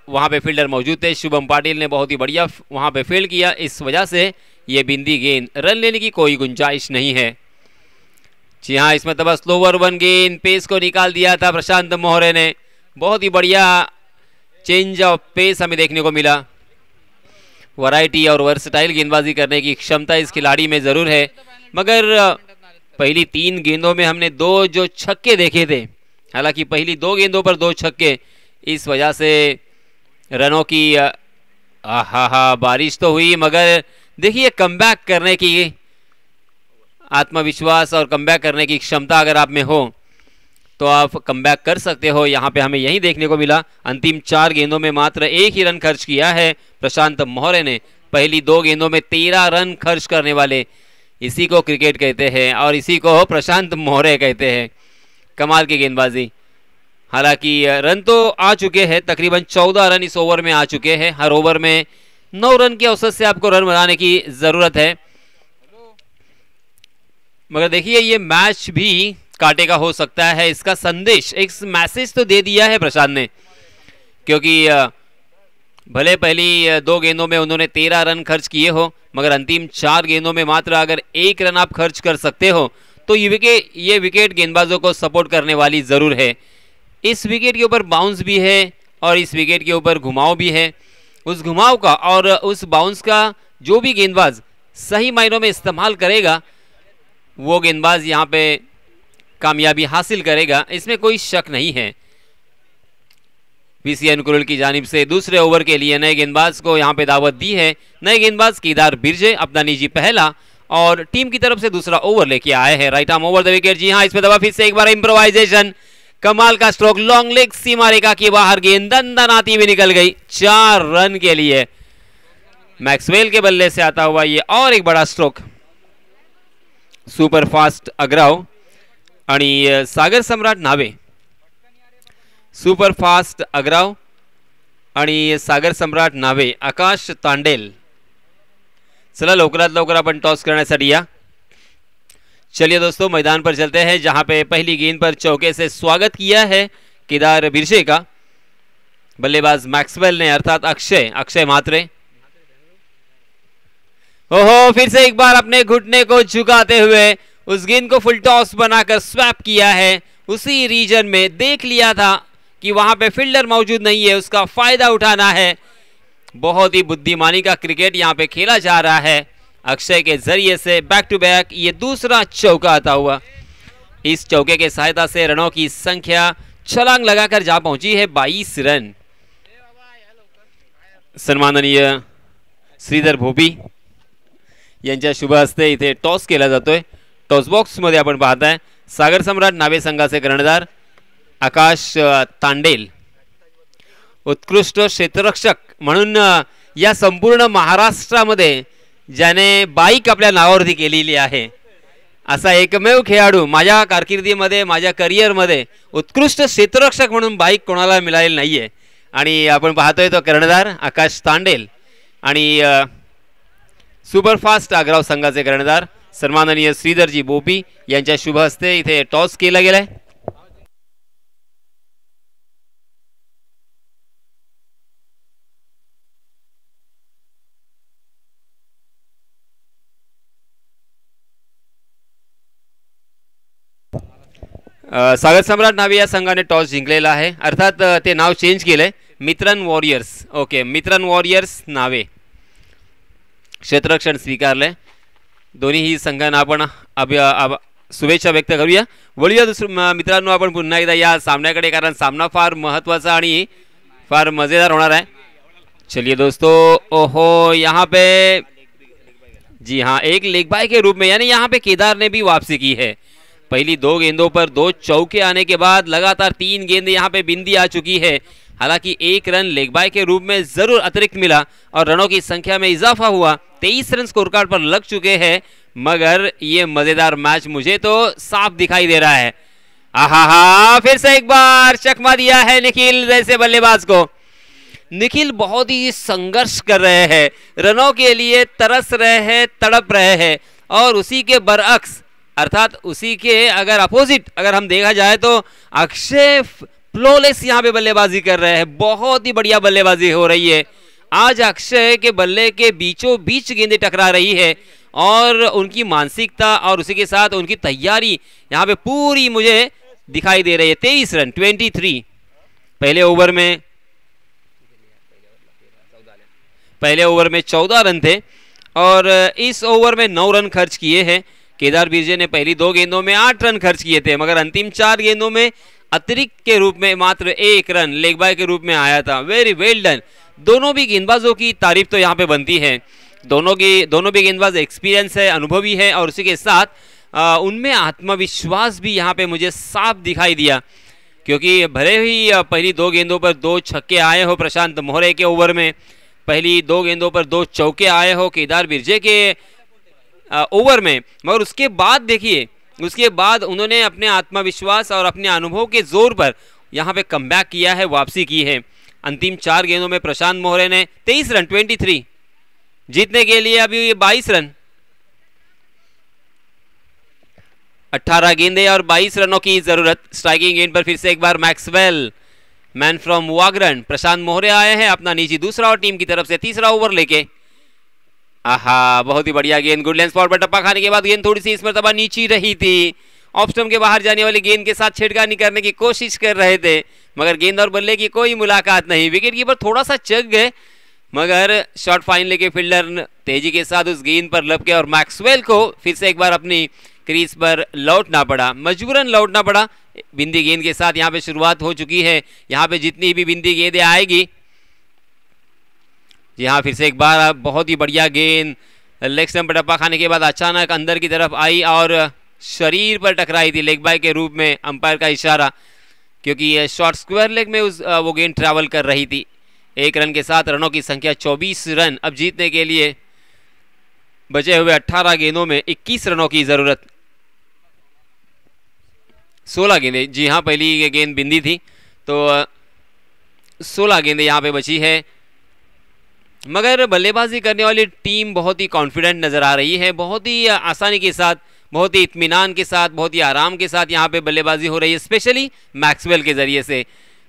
वहां पे फील्डर मौजूद थे, शुभम पाटिल ने बहुत ही बढ़िया वहां पे फील्ड किया, इस वजह से ये बिंदी गेंद, रन लेने की कोई गुंजाइश नहीं है। जी हाँ, इसमें तो बस स्लोवर 1 गेंद पेस को निकाल दिया था प्रशांत मोहरे ने, बहुत ही बढ़िया चेंज ऑफ पेस हमें देखने को मिला। वैरायटी और वर्सटाइल गेंदबाजी करने की क्षमता इस खिलाड़ी में जरूर है, मगर पहली 3 गेंदों में हमने 2 जो छक्के देखे थे, हालांकि पहली 2 गेंदों पर 2 छक्के, इस वजह से रनों की बारिश तो हुई, मगर देखिए कमबैक करने की आत्मविश्वास और कमबैक करने की क्षमता अगर आप में हो तो आप कमबैक कर सकते हो। यहाँ पे हमें यही देखने को मिला, अंतिम 4 गेंदों में मात्र 1 ही रन खर्च किया है प्रशांत मोहरे ने, पहली 2 गेंदों में 13 रन खर्च करने वाले, इसी को क्रिकेट कहते हैं और इसी को प्रशांत मोहरे कहते हैं। कमाल की गेंदबाजी, हालांकि रन तो आ चुके हैं, तकरीबन 14 रन इस ओवर में आ चुके हैं। हर ओवर में 9 रन के औसत से आपको रन बनाने की जरूरत है, मगर देखिए ये मैच भी कांटे का हो सकता है, इसका संदेश, एक मैसेज तो दे दिया है प्रशांत ने, क्योंकि भले पहली 2 गेंदों में उन्होंने 13 रन खर्च किए हो, मगर अंतिम 4 गेंदों में मात्र अगर 1 रन आप खर्च कर सकते हो तो ये विकेट गेंदबाजों को सपोर्ट करने वाली जरूर है। इस विकेट के ऊपर बाउंस भी है और इस विकेट के ऊपर घुमाव भी है, उस घुमाव का और उस बाउंस का जो भी गेंदबाज सही मायनों में इस्तेमाल करेगा वो गेंदबाज यहाँ पे कामयाबी हासिल करेगा, इसमें कोई शक नहीं है। VCN कुरुल की जानिब से दूसरे ओवर के लिए नए गेंदबाज को यहाँ पे दावत दी है। नए गेंदबाज केदार बिरजे अपना निजी पहला और टीम की तरफ से दूसरा ओवर लेके आए हैं, right arm over the wicket. जी हाँ, इसमें दबा फिर से एक बार इम्प्रोवाइजेशन, कमाल का स्ट्रोक, लॉन्ग लेग सीमा रेखा के बाहर गेंद दंदनाती हुई निकल गई, 4 रन के लिए मैक्सवेल के बल्ले से आता हुआ ये और एक बड़ा स्ट्रोक। सुपरफास्ट अग्राव आणि सागर सम्राट नावे, सुपरफास्ट अग्राव आणि सागर सम्राट नावे, आकाश तांडेल। चला लवकरात लवकर आपण टॉस करण्यासाठी या। चलिए दोस्तों मैदान पर चलते हैं, जहां पे पहली गेंद पर चौके से स्वागत किया है केदार बिरजे का, बल्लेबाज मैक्सवेल ने अर्थात अक्षय मात्रे। ओहो, फिर से एक बार अपने घुटने को झुकाते हुए उस गेंद को फुल टॉस बनाकर स्वैप किया है, उसी रीजन में देख लिया था कि वहां पे फील्डर मौजूद नहीं है, उसका फायदा उठाना है। बहुत ही बुद्धिमानी का क्रिकेट यहाँ पे खेला जा रहा है अक्षय के जरिए से बैक टू बैक ये दूसरा चौका आता हुआ। इस चौके के सहायता से रनों की संख्या छलांग लगाकर जा पहुंची है 22 रन। सन्माननीय श्रीधर भोपी यांच्या शुभ हस्ते इथे टॉस केला जातोय। टॉस बॉक्स मध्ये आपण पाहताय सागर सम्राट नावे संघाचे कर्णधार आकाश तांडेल उत्कृष्ट क्षेत्ररक्षक म्हणून या संपूर्ण महाराष्ट्रामध्ये ज्याने बाईक आपल्या नावावरती केलेली आहे असा एकमेव खेळाडू माझ्या कारकिर्दीमध्ये माझ्या करिअरमध्ये उत्कृष्ट क्षेत्ररक्षक म्हणून बाईक कोणाला मिळालेली नाहीये आणि आपण पाहतोय तो कर्णधार आकाश तांडेल आणि सुपरफास्ट आग्राव संघाचे कर्णधार सन्माननीय श्रीधरजी बोपी यांच्या शुभ हस्ते इथे टॉस केला गेलाय। सागर सम्राट नावे या संघाने टॉस जिंकलेला आहे, अर्थात ते नाव चेंज केलंय, Mitran warriors. Okay, Mitran warriors नावे क्षेत्ररक्षण स्वीकारलंय। दोन्हीही संघांना आपण शुभेच्छा व्यक्त करूया। वळूया मित्रांनो आपण पुन्हा एकदा या सामन्याकडे, कारण सामना फार महत्त्वाचा आणि फार मजेदार होणार आहे। चलिए दोस्तों, ओहो यहाँ पे जी हाँ एक लेग बाय के रूप में, यानी यहाँ पे केदार ने भी वापसी की है। पहली 2 गेंदों पर 2 चौके आने के बाद लगातार 3 गेंदें यहाँ पे बिंदी आ चुकी है। हालांकि 1 रन लेग बाय के रूप में जरूर अतिरिक्त मिला और रनों की संख्या में इजाफा हुआ। 23 रन स्कोर कार्ड पर लग चुके हैं, मगर ये मजेदार मैच मुझे तो साफ दिखाई दे रहा है। आहा, फिर से एक बार चकमा दिया है निखिल जैसे बल्लेबाज को। निखिल बहुत ही संघर्ष कर रहे हैं, रनों के लिए तरस रहे हैं, तड़प रहे हैं, और उसी के बरअक्स अर्थात उसी के अगर अपोजिट अगर हम देखा जाए तो अक्षय फ्लॉलेस यहाँ पे बल्लेबाजी कर रहे हैं। बहुत ही बढ़िया बल्लेबाजी हो रही है आज। अक्षय के बल्ले के बीचों बीच गेंदें टकरा रही है और उनकी मानसिकता और उसी के साथ उनकी तैयारी यहाँ पे पूरी मुझे दिखाई दे रही है। 23 रन 23 पहले ओवर में 14 रन थे और इस ओवर में 9 रन खर्च किए हैं। केदार बिरजे ने पहली 2 गेंदों में 8 रन खर्च किए थे, मगर अंतिम 4 गेंदों में अतिरिक्त के रूप में मात्र 1 रन लेग बाय के रूप में आया था। वेरी वेल डन। दोनों भी गेंदबाजों की तारीफ तो यहाँ पे बनती है। दोनों भी गेंदबाज एक्सपीरियंस है, अनुभवी है, और उसी के साथ उनमें आत्मविश्वास भी यहाँ पे मुझे साफ दिखाई दिया, क्योंकि भले ही पहली 2 गेंदों पर 2 छक्के आए हो प्रशांत मोहरे के ओवर में, पहली 2 गेंदों पर 2 चौके आए हो केदार बिरजे के ओवर में, मगर उसके बाद देखिए, उसके बाद उन्होंने अपने आत्मविश्वास और अपने अनुभव के जोर पर यहाँ पे कमबैक किया है, वापसी की है। अंतिम 4 गेंदों में प्रशांत मोहरे ने 23 रन 23 जीतने के लिए अभी ये 22 रन 18 गेंदे और 22 रनों की जरूरत। स्ट्राइकिंग एंड पर फिर से एक बार मैक्सवेल, मैन फ्रॉम वागरन, प्रशांत मोहरे आए हैं अपना निजी दूसरा और टीम की तरफ से तीसरा ओवर लेके। आहा, बहुत ही बढ़िया गेंद, गुड लेंथ स्पॉट पर टप्पा खाने के बाद गेंद थोड़ी सी इस मरतबा नीची रही थी। ऑफ स्टंप के बाहर जाने वाली गेंद के साथ छेड़खानी करने की कोशिश कर रहे थे, मगर गेंद और बल्ले की कोई मुलाकात नहीं। विकेट कीपर थोड़ा सा चक गए, मगर शॉट फाइन लेके फील्डर तेजी के साथ उस गेंद पर लपके और मैक्सवेल को फिर से एक बार अपनी क्रीज पर लौटना पड़ा, मजबूरन लौटना पड़ा। बिंदी गेंद के साथ यहाँ पे शुरुआत हो चुकी है। यहाँ पे जितनी भी बिंदी गेंदें आएगी, यहाँ फिर से एक बार बहुत ही बढ़िया गेंद लेग स्टंप पर टप्पा खाने के बाद अचानक अंदर की तरफ आई और शरीर पर टकराई थी लेग बाय के रूप में, अंपायर का इशारा, क्योंकि शॉर्ट स्क्वायर लेग में वो गेंद ट्रैवल कर रही थी। 1 रन के साथ रनों की संख्या 24 रन। अब जीतने के लिए बचे हुए 18 गेंदों में 21 रनों की जरूरत। 16 गेंदें, जी हाँ, पहली गेंद बिंदी थी, तो 16 गेंदें यहाँ पे बची है। मगर बल्लेबाजी करने वाली टीम बहुत ही कॉन्फिडेंट नजर आ रही है। बहुत ही आसानी के साथ, बहुत ही इत्मीनान के साथ, बहुत ही आराम के साथ यहाँ पे बल्लेबाजी हो रही है, स्पेशली मैक्सवेल के जरिए से।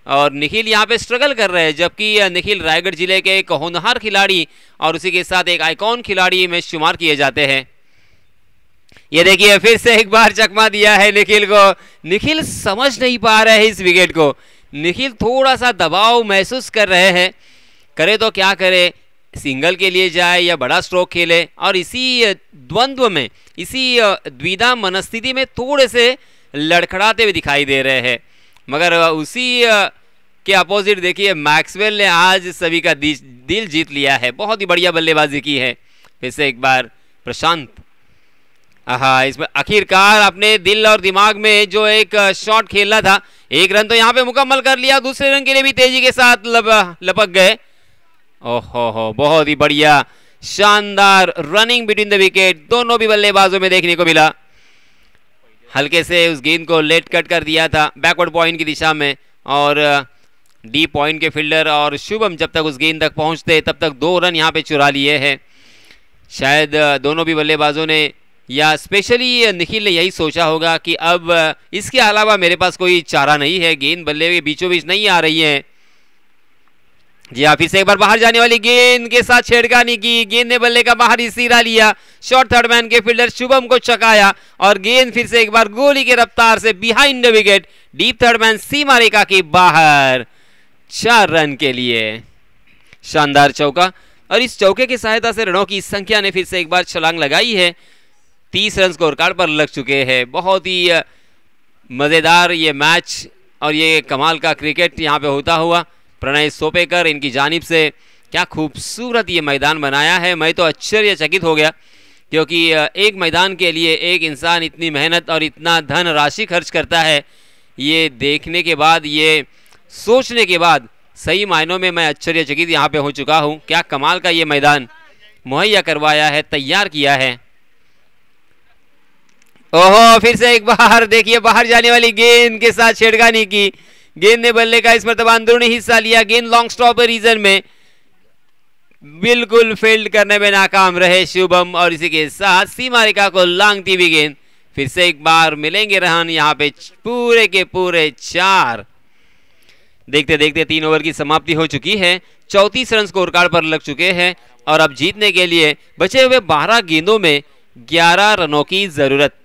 और निखिल यहाँ पे स्ट्रगल कर रहे हैं, जबकि निखिल रायगढ़ जिले के एक होनहार खिलाड़ी और उसी के साथ एक आइकॉन खिलाड़ी में शुमार किए जाते हैं। ये देखिए फिर से एक बार चकमा दिया है निखिल को। निखिल समझ नहीं पा रहे हैं इस विकेट को। निखिल थोड़ा सा दबाव महसूस कर रहे हैं, करे तो क्या करे। सिंगल के लिए जाए या बड़ा स्ट्रोक खेले, और इसी द्वंद्व में, इसी द्विधा मनस्थिति में थोड़े से लड़खड़ाते हुए दिखाई दे रहे हैं। मगर उसी के अपोजिट देखिए मैक्सवेल ने आज सभी का दिल जीत लिया है, बहुत ही बढ़िया बल्लेबाजी की है। फिर से एक बार प्रशांत, हाँ इसमें आखिरकार अपने दिल और दिमाग में जो एक शॉट खेलना था, एक रन तो यहाँ पे मुकम्मल कर लिया, दूसरे रन के लिए भी तेजी के साथ लपक गए। ओहो हो, बहुत ही बढ़िया शानदार रनिंग बिटवीन द विकेट दोनों भी बल्लेबाजों में देखने को मिला। हल्के से उस गेंद को लेट कट कर दिया था बैकवर्ड पॉइंट की दिशा में, और डीप पॉइंट के फील्डर और शुभम जब तक उस गेंद तक पहुंचते तब तक 2 रन यहाँ पे चुरा लिए हैं। शायद दोनों भी बल्लेबाजों ने, या स्पेशली निखिल ने यही सोचा होगा कि अब इसके अलावा मेरे पास कोई चारा नहीं है, गेंद बल्ले के बीचों बीच नहीं आ रही है। जी हाँ, फिर से एक बार बाहर जाने वाली गेंद के साथ छेड़खानी की, गेंद ने बल्ले का बाहरी सिरा लिया, शॉर्ट थर्ड मैन के फील्डर शुभम को चकाया, और गेंद फिर से एक बार गोली के रफ्तार से behind the wicket, deep third man सीमा रेखा के बाहर, 4 रन के लिए शानदार चौका। और इस चौके की सहायता से रनों की संख्या ने फिर से एक बार छलांग लगाई है, 30 रन स्कोर कार्ड पर लग चुके हैं। बहुत ही मज़ेदार ये मैच और ये कमाल का क्रिकेट यहाँ पे होता हुआ। प्रणय सोपेकर इनकी जानिब से क्या खूबसूरत ये मैदान बनाया है, मैं तो आश्चर्यचकित हो गया, क्योंकि एक मैदान के लिए एक इंसान इतनी मेहनत और इतना धन राशि खर्च करता है, ये देखने के बाद, ये सोचने के बाद सही मायनों में मैं आश्चर्यचकित यहाँ पे हो चुका हूँ। क्या कमाल का ये मैदान मुहैया करवाया है, तैयार किया है। ओहो, फिर से एक बार देखिए बाहर जाने वाली गेंद के साथ छेड़खानी की, गेंद ने बल्ले का इस मरतबा अंदरूनी हिस्सा लिया, गेंद लॉन्ग स्टॉपर रीजन में, बिल्कुल फील्ड करने में नाकाम रहे शुभम, और इसी के साथ सीमा रेखा को लांघती हुई गेंद। फिर से एक बार मिलेंगे रन यहाँ पे पूरे के पूरे 4। देखते देखते 3 ओवर की समाप्ति हो चुकी है, 34 रन स्कोर कार्ड पर लग चुके हैं, और अब जीतने के लिए बचे हुए 12 गेंदों में 11 रनों की जरूरत।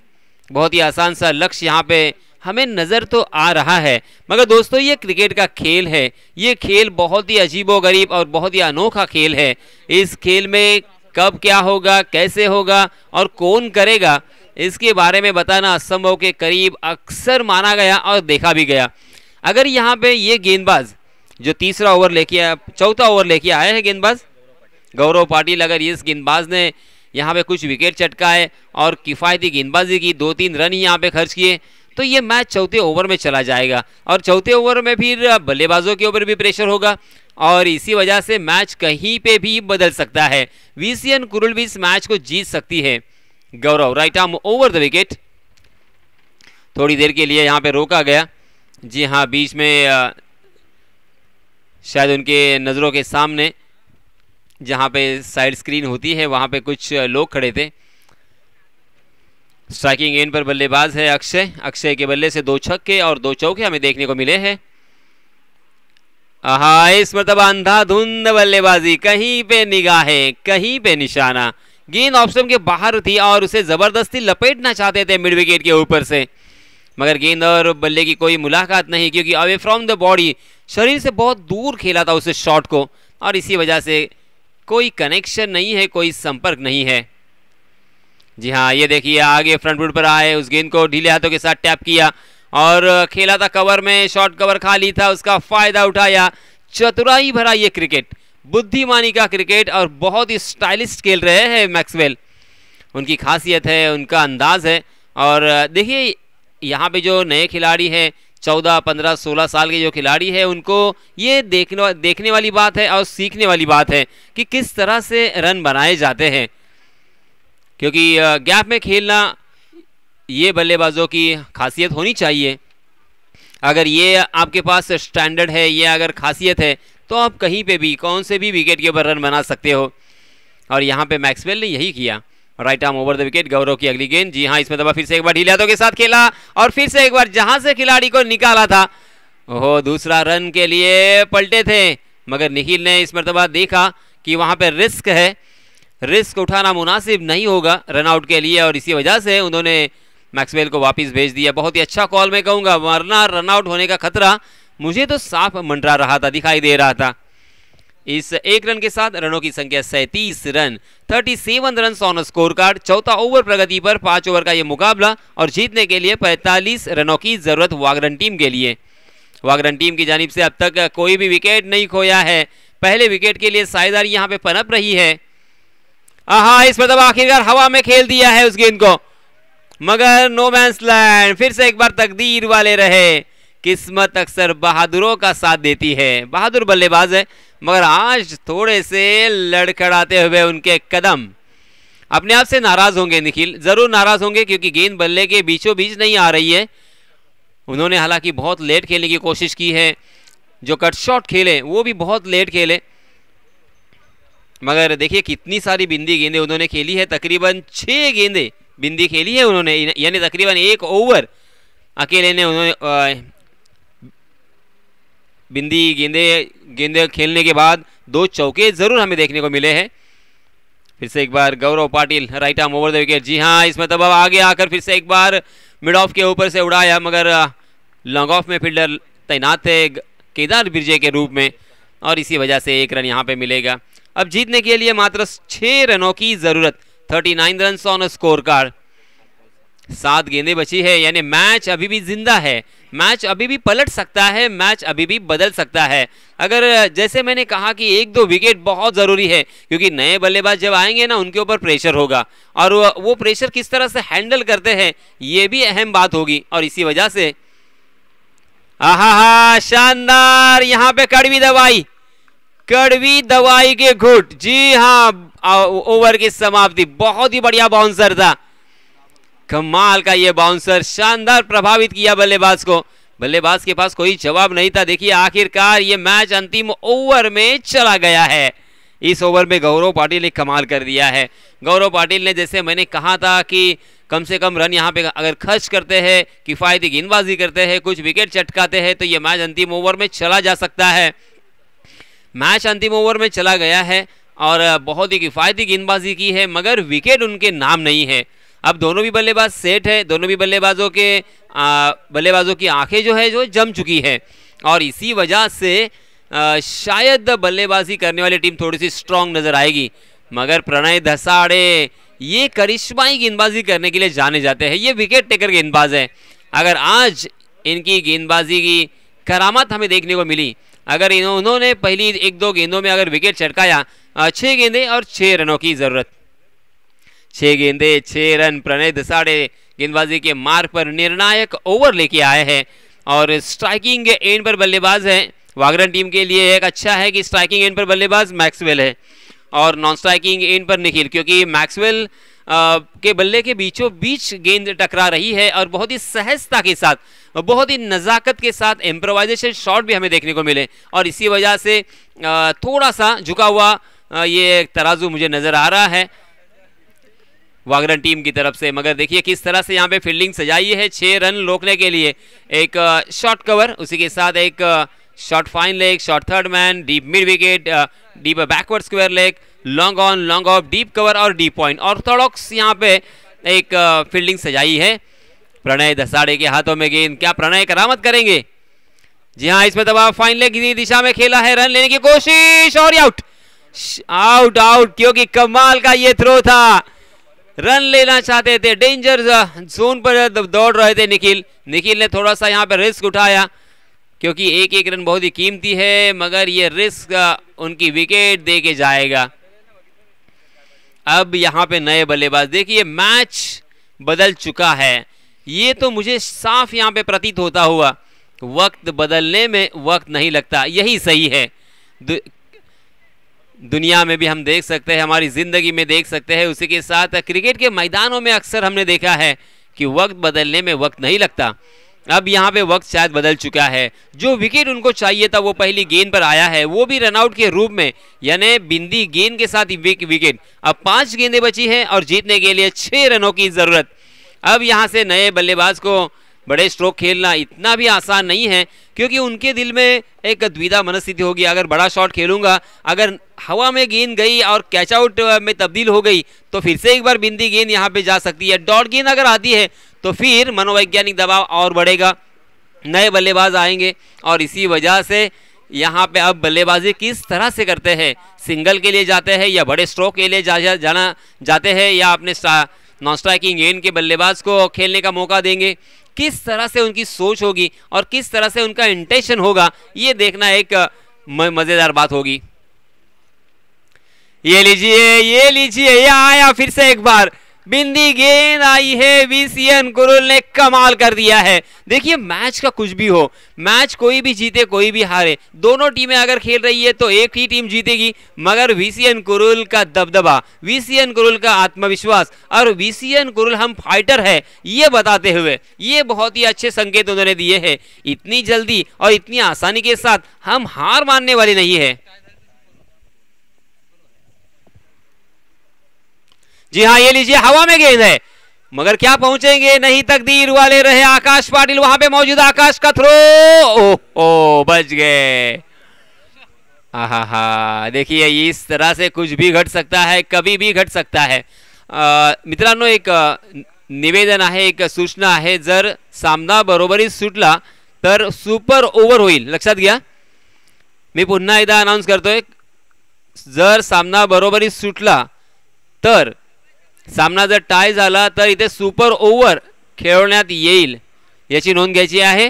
बहुत ही आसान सा लक्ष्य यहाँ पे हमें नजर तो आ रहा है, मगर दोस्तों ये क्रिकेट का खेल है, ये खेल बहुत ही अजीबोगरीब और बहुत ही अनोखा खेल है। इस खेल में कब क्या होगा, कैसे होगा और कौन करेगा, इसके बारे में बताना असंभव के करीब अक्सर माना गया और देखा भी गया। अगर यहाँ पे ये गेंदबाज जो तीसरा ओवर लेके, चौथा ओवर लेके आए हैं गेंदबाज गौरव पाटिल, अगर इस गेंदबाज ने यहाँ पे कुछ विकेट चटकाए और किफ़ायती गेंदबाजी की, 2-3 रन ही यहाँ पे खर्च किए, तो ये मैच चौथे ओवर में चला जाएगा, और चौथे ओवर में फिर बल्लेबाजों के ऊपर भी प्रेशर होगा, और इसी वजह से मैच कहीं पे भी बदल सकता है। वीसीएन कुरुल भी इस मैच को जीत सकती है। Gaurav right arm over the wicket, थोड़ी देर के लिए यहाँ पे रोका गया। जी हाँ, बीच में शायद उनके नज़रों के सामने जहाँ पे साइड स्क्रीन होती है वहाँ पे कुछ लोग खड़े थे। स्ट्राइकिंग एंड पर बल्लेबाज है अक्षय, अक्षय के बल्ले से 2 छक्के और 2 चौके हमें देखने को मिले हैं। हाँ, इस मरतबा अंधाधुंध बल्लेबाजी, कहीं पे निगाहें कहीं पे निशाना, गेंद ऑप्शन के बाहर थी और उसे जबरदस्ती लपेटना चाहते थे मिड विकेट के ऊपर से, मगर गेंद और बल्ले की कोई मुलाकात नहीं, क्योंकि अवे फ्रॉम द बॉडी, शरीर से बहुत दूर खेला था उसे शॉट को, और इसी वजह से कोई कनेक्शन नहीं है, कोई संपर्क नहीं है। जी हाँ, ये देखिए आगे फ्रंट फुट पर आए, उस गेंद को ढीले हाथों के साथ टैप किया और खेला था कवर में, शॉर्ट कवर खाली था, उसका फायदा उठाया। चतुराई भरा ये क्रिकेट, बुद्धिमानी का क्रिकेट, और बहुत ही स्टाइलिश खेल रहे हैं मैक्सवेल, उनकी खासियत है, उनका अंदाज है। और देखिए यहाँ पे जो नए खिलाड़ी हैं, 14, 15, 16 साल के जो खिलाड़ी हैं, उनको ये देखने वाली बात है और सीखने वाली बात है कि किस तरह से रन बनाए जाते हैं, क्योंकि गैप में खेलना ये बल्लेबाजों की खासियत होनी चाहिए। अगर ये आपके पास स्टैंडर्ड है, ये अगर खासियत है, तो आप कहीं पे भी कौन से भी विकेट के ऊपर रन बना सकते हो, और यहाँ पे मैक्सवेल ने यही किया। Right arm over the wicket, Gaurav की अगली गेंद। जी हाँ, इसमें दबा फिर से एक बार ढीले हाथों के साथ खेला और फिर से एक बार जहां से खिलाड़ी को निकाला था, ओहो, दूसरा रन के लिए पलटे थे, मगर निखिल ने इस मरतबा देखा कि वहां पे रिस्क है, रिस्क उठाना मुनासिब नहीं होगा रन आउट के लिए, और इसी वजह से उन्होंने मैक्सवेल को वापस भेज दिया। बहुत ही अच्छा कॉल मैं कहूँगा, वरना रन आउट होने का खतरा मुझे तो साफ मंडरा रहा था, दिखाई दे रहा था। इस 1 रन के साथ रनों की संख्या 37 run, 37 run on score card. चौथा ओवर प्रगति पर 5 ओवर का ये मुकाबला और जीतने के लिए 45 रनों की जरूरत वागरन टीम के लिए। वागरन टीम की जानिब से अब तक कोई भी विकेट नहीं खोया है। पहले विकेट के लिए साझेदारी यहां पे पनप रही है। इस मतलब आखिरकार हवा में खेल दिया है उस गेंद को, मगर नो मैंस लैंड। फिर से एक बार तकदीर वाले रहे। किस्मत अक्सर बहादुरों का साथ देती है। बहादुर बल्लेबाज है, मगर आज थोड़े से लड़खड़ाते हुए उनके कदम। अपने आप से नाराज होंगे निखिल, जरूर नाराज होंगे, क्योंकि गेंद बल्ले के बीचों बीच नहीं आ रही है। उन्होंने हालांकि बहुत लेट खेलने की कोशिश की है, जो कट शॉट खेले वो भी बहुत लेट खेले, मगर देखिए कितनी सारी बिंदी गेंदें उन्होंने खेली है। तकरीबन 6 गेंदें बिंदी खेली है उन्होंने, यानी तकरीबन 1 ओवर अकेले ने उन्होंने बिंदी गेंदे खेलने के बाद 2 चौके जरूर हमें देखने को मिले हैं। फिर से एक बार Gaurav Patil right arm over the wicket. जी हाँ, इसमें तब आगे आकर फिर से एक बार मिड ऑफ के ऊपर से उड़ाया, मगर लॉन्ग ऑफ में फील्डर तैनात थे केदार बिरजे के रूप में, और इसी वजह से 1 रन यहाँ पे मिलेगा। अब जीतने के लिए मात्र 6 रनों की जरूरत, 39 रन ऑन स्कोर कार्ड। 7 गेंदें बची है, यानी मैच अभी भी जिंदा है, मैच अभी भी पलट सकता है, मैच अभी भी बदल सकता है। अगर जैसे मैंने कहा कि 1-2 विकेट बहुत जरूरी है, क्योंकि नए बल्लेबाज जब आएंगे ना उनके ऊपर प्रेशर होगा, और वो प्रेशर किस तरह से हैंडल करते हैं ये भी अहम बात होगी। और इसी वजह से शानदार यहाँ पे कड़वी दवाई के घुट। जी हाँ, ओवर की समाप्ति, बहुत ही बढ़िया बाउंसर था, कमाल का ये बाउंसर, शानदार प्रभावित किया बल्लेबाज को। बल्लेबाज के पास कोई जवाब नहीं था। देखिए आखिरकार ये मैच अंतिम ओवर में चला गया है। इस ओवर में गौरव पाटिल ने कमाल कर दिया है। गौरव पाटिल ने, जैसे मैंने कहा था कि कम से कम रन यहाँ पे अगर खर्च करते हैं, किफायती गेंदबाजी करते हैं, कुछ विकेट चटकाते हैं, तो ये मैच अंतिम ओवर में चला जा सकता है। मैच अंतिम ओवर में चला गया है और बहुत ही किफायती गेंदबाजी की है, मगर विकेट उनके नाम नहीं है। अब दोनों भी बल्लेबाज सेट है, दोनों भी बल्लेबाजों की आंखें जो है जो जम चुकी है, और इसी वजह से शायद बल्लेबाजी करने वाली टीम थोड़ी सी स्ट्रांग नजर आएगी। मगर प्रणय दसाड़े ये करिश्माई गेंदबाजी करने के लिए जाने जाते हैं, ये विकेट टेकर गेंदबाज है। अगर आज इनकी गेंदबाजी की करामत हमें देखने को मिली, अगर उन्होंने पहली 1-2 गेंदों में अगर विकेट चटकाया, 6 गेंदें और 6 रनों की जरूरत, 6 गेंदें 6 रन। प्रणय दसाड़े गेंदबाजी के मार्ग पर निर्णायक ओवर लेके आए हैं, और स्ट्राइकिंग एंड पर बल्लेबाज है। वागरन टीम के लिए एक अच्छा है कि स्ट्राइकिंग एंड पर बल्लेबाज मैक्सवेल है, और नॉन स्ट्राइकिंग एंड पर निखिल, क्योंकि मैक्सवेल के बल्ले के बीचों बीच गेंद टकरा रही है, और बहुत ही सहजता के साथ, बहुत ही नज़ाकत के साथ इम्प्रोवाइजेशन शॉट भी हमें देखने को मिले, और इसी वजह से थोड़ा सा झुका हुआ ये तराजू मुझे नजर आ रहा है वागरन टीम की तरफ से। मगर देखिए किस तरह से यहाँ पे फील्डिंग सजाई है 6 रन रोकने के लिए। एक शॉर्ट कवर, उसी के साथ एक short fine leg, short third man, deep mid wicket, deep backward square leg, long on, long off, deep cover और डीप पॉइंट। ऑर्थोडॉक्स यहाँ पे एक फील्डिंग सजाई है। प्रणय दसाड़े के हाथों में गेंद, क्या प्रणय करामत करेंगे? जी हाँ, इसमें दबाव फाइन लेग की दिशा में खेला है, रन लेने की कोशिश और आउट आउट आउट, क्योंकि कमाल का ये थ्रो था। रन लेना चाहते थे, डेंजर जोन पर दौड़ रहे थे निखिल ने थोड़ा सा यहाँ पे रिस्क उठाया, क्योंकि एक रन बहुत ही कीमती है, मगर ये रिस्क उनकी विकेट दे के जाएगा। अब यहाँ पे नए बल्लेबाज, देखिए मैच बदल चुका है, ये तो मुझे साफ यहाँ पे प्रतीत होता हुआ। वक्त बदलने में वक्त नहीं लगता, यही सही है। दुनिया में भी हम देख सकते हैं, हमारी जिंदगी में देख सकते हैं, उसी के साथ क्रिकेट के मैदानों में अक्सर हमने देखा है कि वक्त बदलने में वक्त नहीं लगता। अब यहाँ पे वक्त शायद बदल चुका है। जो विकेट उनको चाहिए था वो पहली गेंद पर आया है, वो भी रनआउट के रूप में, यानी बिंदी गेंद के साथ विकेट। अब 5 गेंदें बची हैं और जीतने के लिए 6 रनों की जरूरत। अब यहाँ से नए बल्लेबाज को बड़े स्ट्रोक खेलना इतना भी आसान नहीं है, क्योंकि उनके दिल में एक द्विधा मनस्थिति होगी। अगर बड़ा शॉट खेलूंगा, अगर हवा में गेंद गई और कैच आउट में तब्दील हो गई तो फिर से एक बार बिंदी गेंद यहाँ पे जा सकती है। डॉट गेंद अगर आती है तो फिर मनोवैज्ञानिक दबाव और बढ़ेगा, नए बल्लेबाज आएंगे, और इसी वजह से यहाँ पे अब बल्लेबाजी किस तरह से करते हैं, सिंगल के लिए जाते हैं या बड़े स्ट्रोक के लिए जाते हैं या अपने नॉन स्ट्राइकिंग गेंद के बल्लेबाज को खेलने का मौका देंगे, किस तरह से उनकी सोच होगी और किस तरह से उनका इंटेंशन होगा, ये देखना एक मजेदार बात होगी। ये लीजिए ये आया फिर से एक बार बिंदी गेंद आई है, वीसीएन कुरुल ने कमाल कर दिया है। देखिए मैच का कुछ भी हो, मैच कोई भी जीते कोई भी हारे, दोनों टीमें अगर खेल रही है तो एक ही टीम जीतेगी, मगर वीसीएन कुरुल का दबदबा, वीसीएन कुरुल का आत्मविश्वास और वीसीएन कुरुल हम फाइटर है ये बताते हुए ये बहुत ही अच्छे संकेत उन्होंने दिए हैं। इतनी जल्दी और इतनी आसानी के साथ हम हार मानने वाले नहीं है। जी हाँ, ये लीजिए हवा में गेंद है मगर क्या पहुंचेंगे नहीं, तकदीर वाले रहे आकाश पाटिल वहां पे मौजूद, आकाश का थ्रो, ओह बच गए। आहा देखिए इस तरह से कुछ भी घट सकता है, कभी भी घट सकता है। मित्रांनो एक निवेदन आहे, एक सूचना आहे, जर सामना बरोबरीत सुटला तर सुपर ओव्हर होईल, लक्षात घ्या। मी पुन्हा एकदा अनाउन्स करतोय, जर सामना बरोबरीत सुटला तर सामना जर टाय झाला तर इथे सुपर ओव्हर खेळवण्यात येईल, याची नोंद घ्यायची आहे।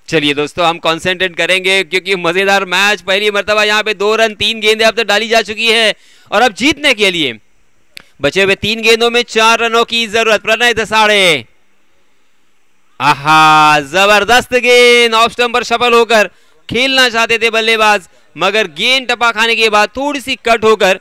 चलिए दोस्तों हम कंसंट्रेट करेंगे क्योंकि मजेदार मैच, पहली मर्तबा यहाँ पे 2 रन 3 गेंदें अब तक डाली जा चुकी है और अब जीतने के लिए बचे हुए 3 गेंदों में 4 रनों की जरूरत। प्रणय दसाड़े, आहा जबरदस्त गेंद, ऑफ स्टंप पर सफल होकर खेलना चाहते थे बल्लेबाज, मगर गेंद टपा खाने के बाद थोड़ी सी कट होकर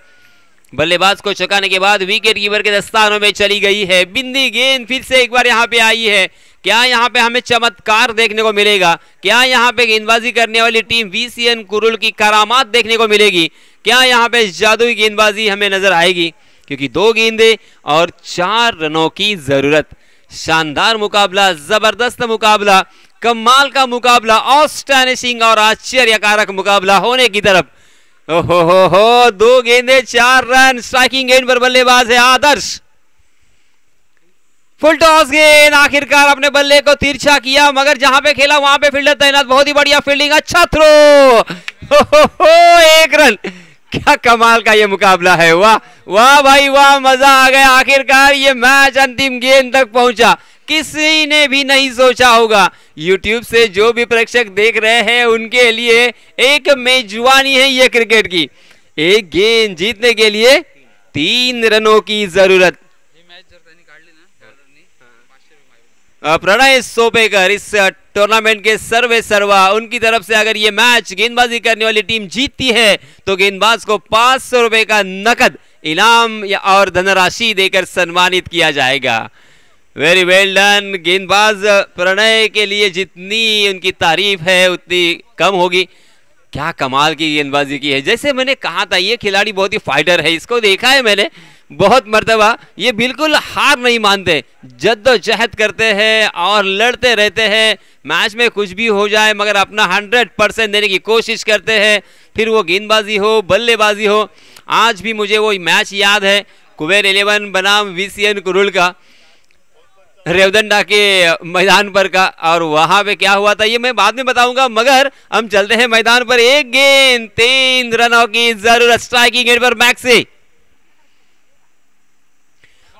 बल्लेबाज को चौंकाने के बाद विकेट कीपर के दस्तानों में चली गई है। बिंदी गेंद फिर से एक बार यहाँ पे आई है, क्या यहाँ पे हमें चमत्कार देखने को मिलेगा, क्या यहाँ पे गेंदबाजी करने वाली टीम वीसीएन कुरुल की करामात देखने को मिलेगी, क्या यहाँ पे जादुई गेंदबाजी हमें नजर आएगी, क्योंकि 2 गेंदें और 4 रनों की जरूरत। शानदार मुकाबला, जबरदस्त मुकाबला, कमाल का मुकाबला, ऑस्टैनिशिंग और आश्चर्यकारक मुकाबला होने की तरफ। ओहो हो 2 गेंदे 4 रन, स्ट्राइकिंग गेंद पर बल्लेबाज है आदर्श। फुल टॉस गेंद, आखिरकार अपने बल्ले को तिरछा किया मगर जहां पे खेला वहां पे फील्डर तैनात, बहुत ही बढ़िया फील्डिंग, अच्छा थ्रो, हो 1 रन। क्या कमाल का ये मुकाबला है, वाह वाह भाई वाह, मजा आ गया। आखिरकार ये मैच अंतिम गेंद तक पहुंचा, किसी ने भी नहीं सोचा होगा। YouTube से जो भी प्रेक्षक देख रहे हैं उनके लिए एक मेजबानी है ये क्रिकेट की, एक गेंद जीतने के लिए 3 रनों की जरूरत। प्रणय सोपेकर इस टूर्नामेंट के सर्वे सर्वा, उनकी तरफ से अगर ये मैच गेंदबाजी करने वाली टीम जीतती है तो गेंदबाज को 500 रुपए का नकद इनाम या और धनराशि देकर सम्मानित किया जाएगा। वेरी वेल डन। गेंदबाज प्रणय के लिए जितनी उनकी तारीफ है उतनी कम होगी, क्या कमाल की गेंदबाजी की है। जैसे मैंने कहा था ये खिलाड़ी बहुत ही फाइटर है, इसको देखा है मैंने बहुत मर्तबा, ये बिल्कुल हार नहीं मानते, जद्दोजहद करते हैं और लड़ते रहते हैं। मैच में कुछ भी हो जाए मगर अपना 100% देने की कोशिश करते हैं, फिर वो गेंदबाजी हो बल्लेबाजी हो। आज भी मुझे वो मैच याद है कुबेर 11 बनाम वीसीएन कुरुल का, रेवदंडा के मैदान पर का, और वहां पे क्या हुआ था ये मैं बाद में बताऊंगा, मगर हम चलते हैं मैदान पर। 1 गेंद 3 रनों की जरूरत, स्ट्राइकिंग एंड पर मैक्सी,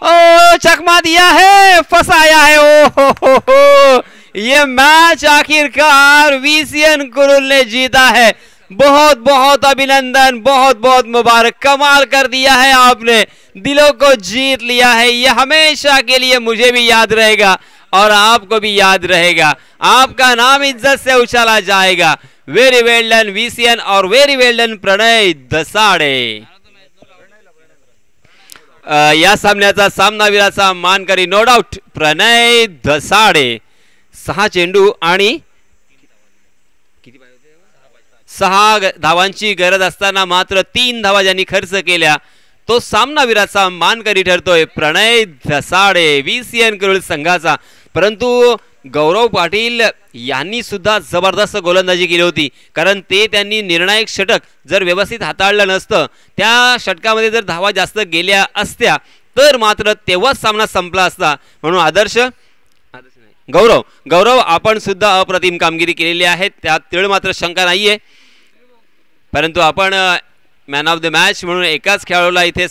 ओ चकमा दिया है, फंसाया है। ओ हो ये मैच आखिरकार वीसीएन कुरुल ने जीता है। बहुत बहुत अभिनंदन, बहुत बहुत मुबारक, कमाल कर दिया है आपने, दिलों को जीत लिया है। ये हमेशा के लिए मुझे भी याद रहेगा और आपको भी याद रहेगा, आपका नाम इज्जत से उछाला जाएगा। वेरी वेल डन वीसीएन और वेरी वेल डन प्रणय दसाडे। या सामन्याचा सामनावीराचा मानकरी नो डाऊट प्रणय दसाडे। 6 चेंडू आणि 6 धावांची गरज असताना मात्र 3 धावा ज्यांनी खर्च केल्या तो सामनावीराचा मानकरी ठरतोय प्रणय दसाडे वीसीएन कुरुल संघाचा। परंतु गौरव पाटील यांनी सुद्धा जबरदस्त गोलंदाजी केली होती, कारण ते त्यांनी निर्णायक षटक जर व्यवस्थित हाताळलं नसतं, त्या षटकामध्ये जर धावा जास्त गेल्या असत्या तर मात्र तेव्हाच सामना संपला असता। म्हणून आदर्श गौरव आपण सुद्धा अप्रतिम कामगिरी केलेली आहे, त्यात तीळ मात्र शंका नाहीये। परंतु आपण मॅन ऑफ द मॅच म्हणून एकाच खेळाडूला इथे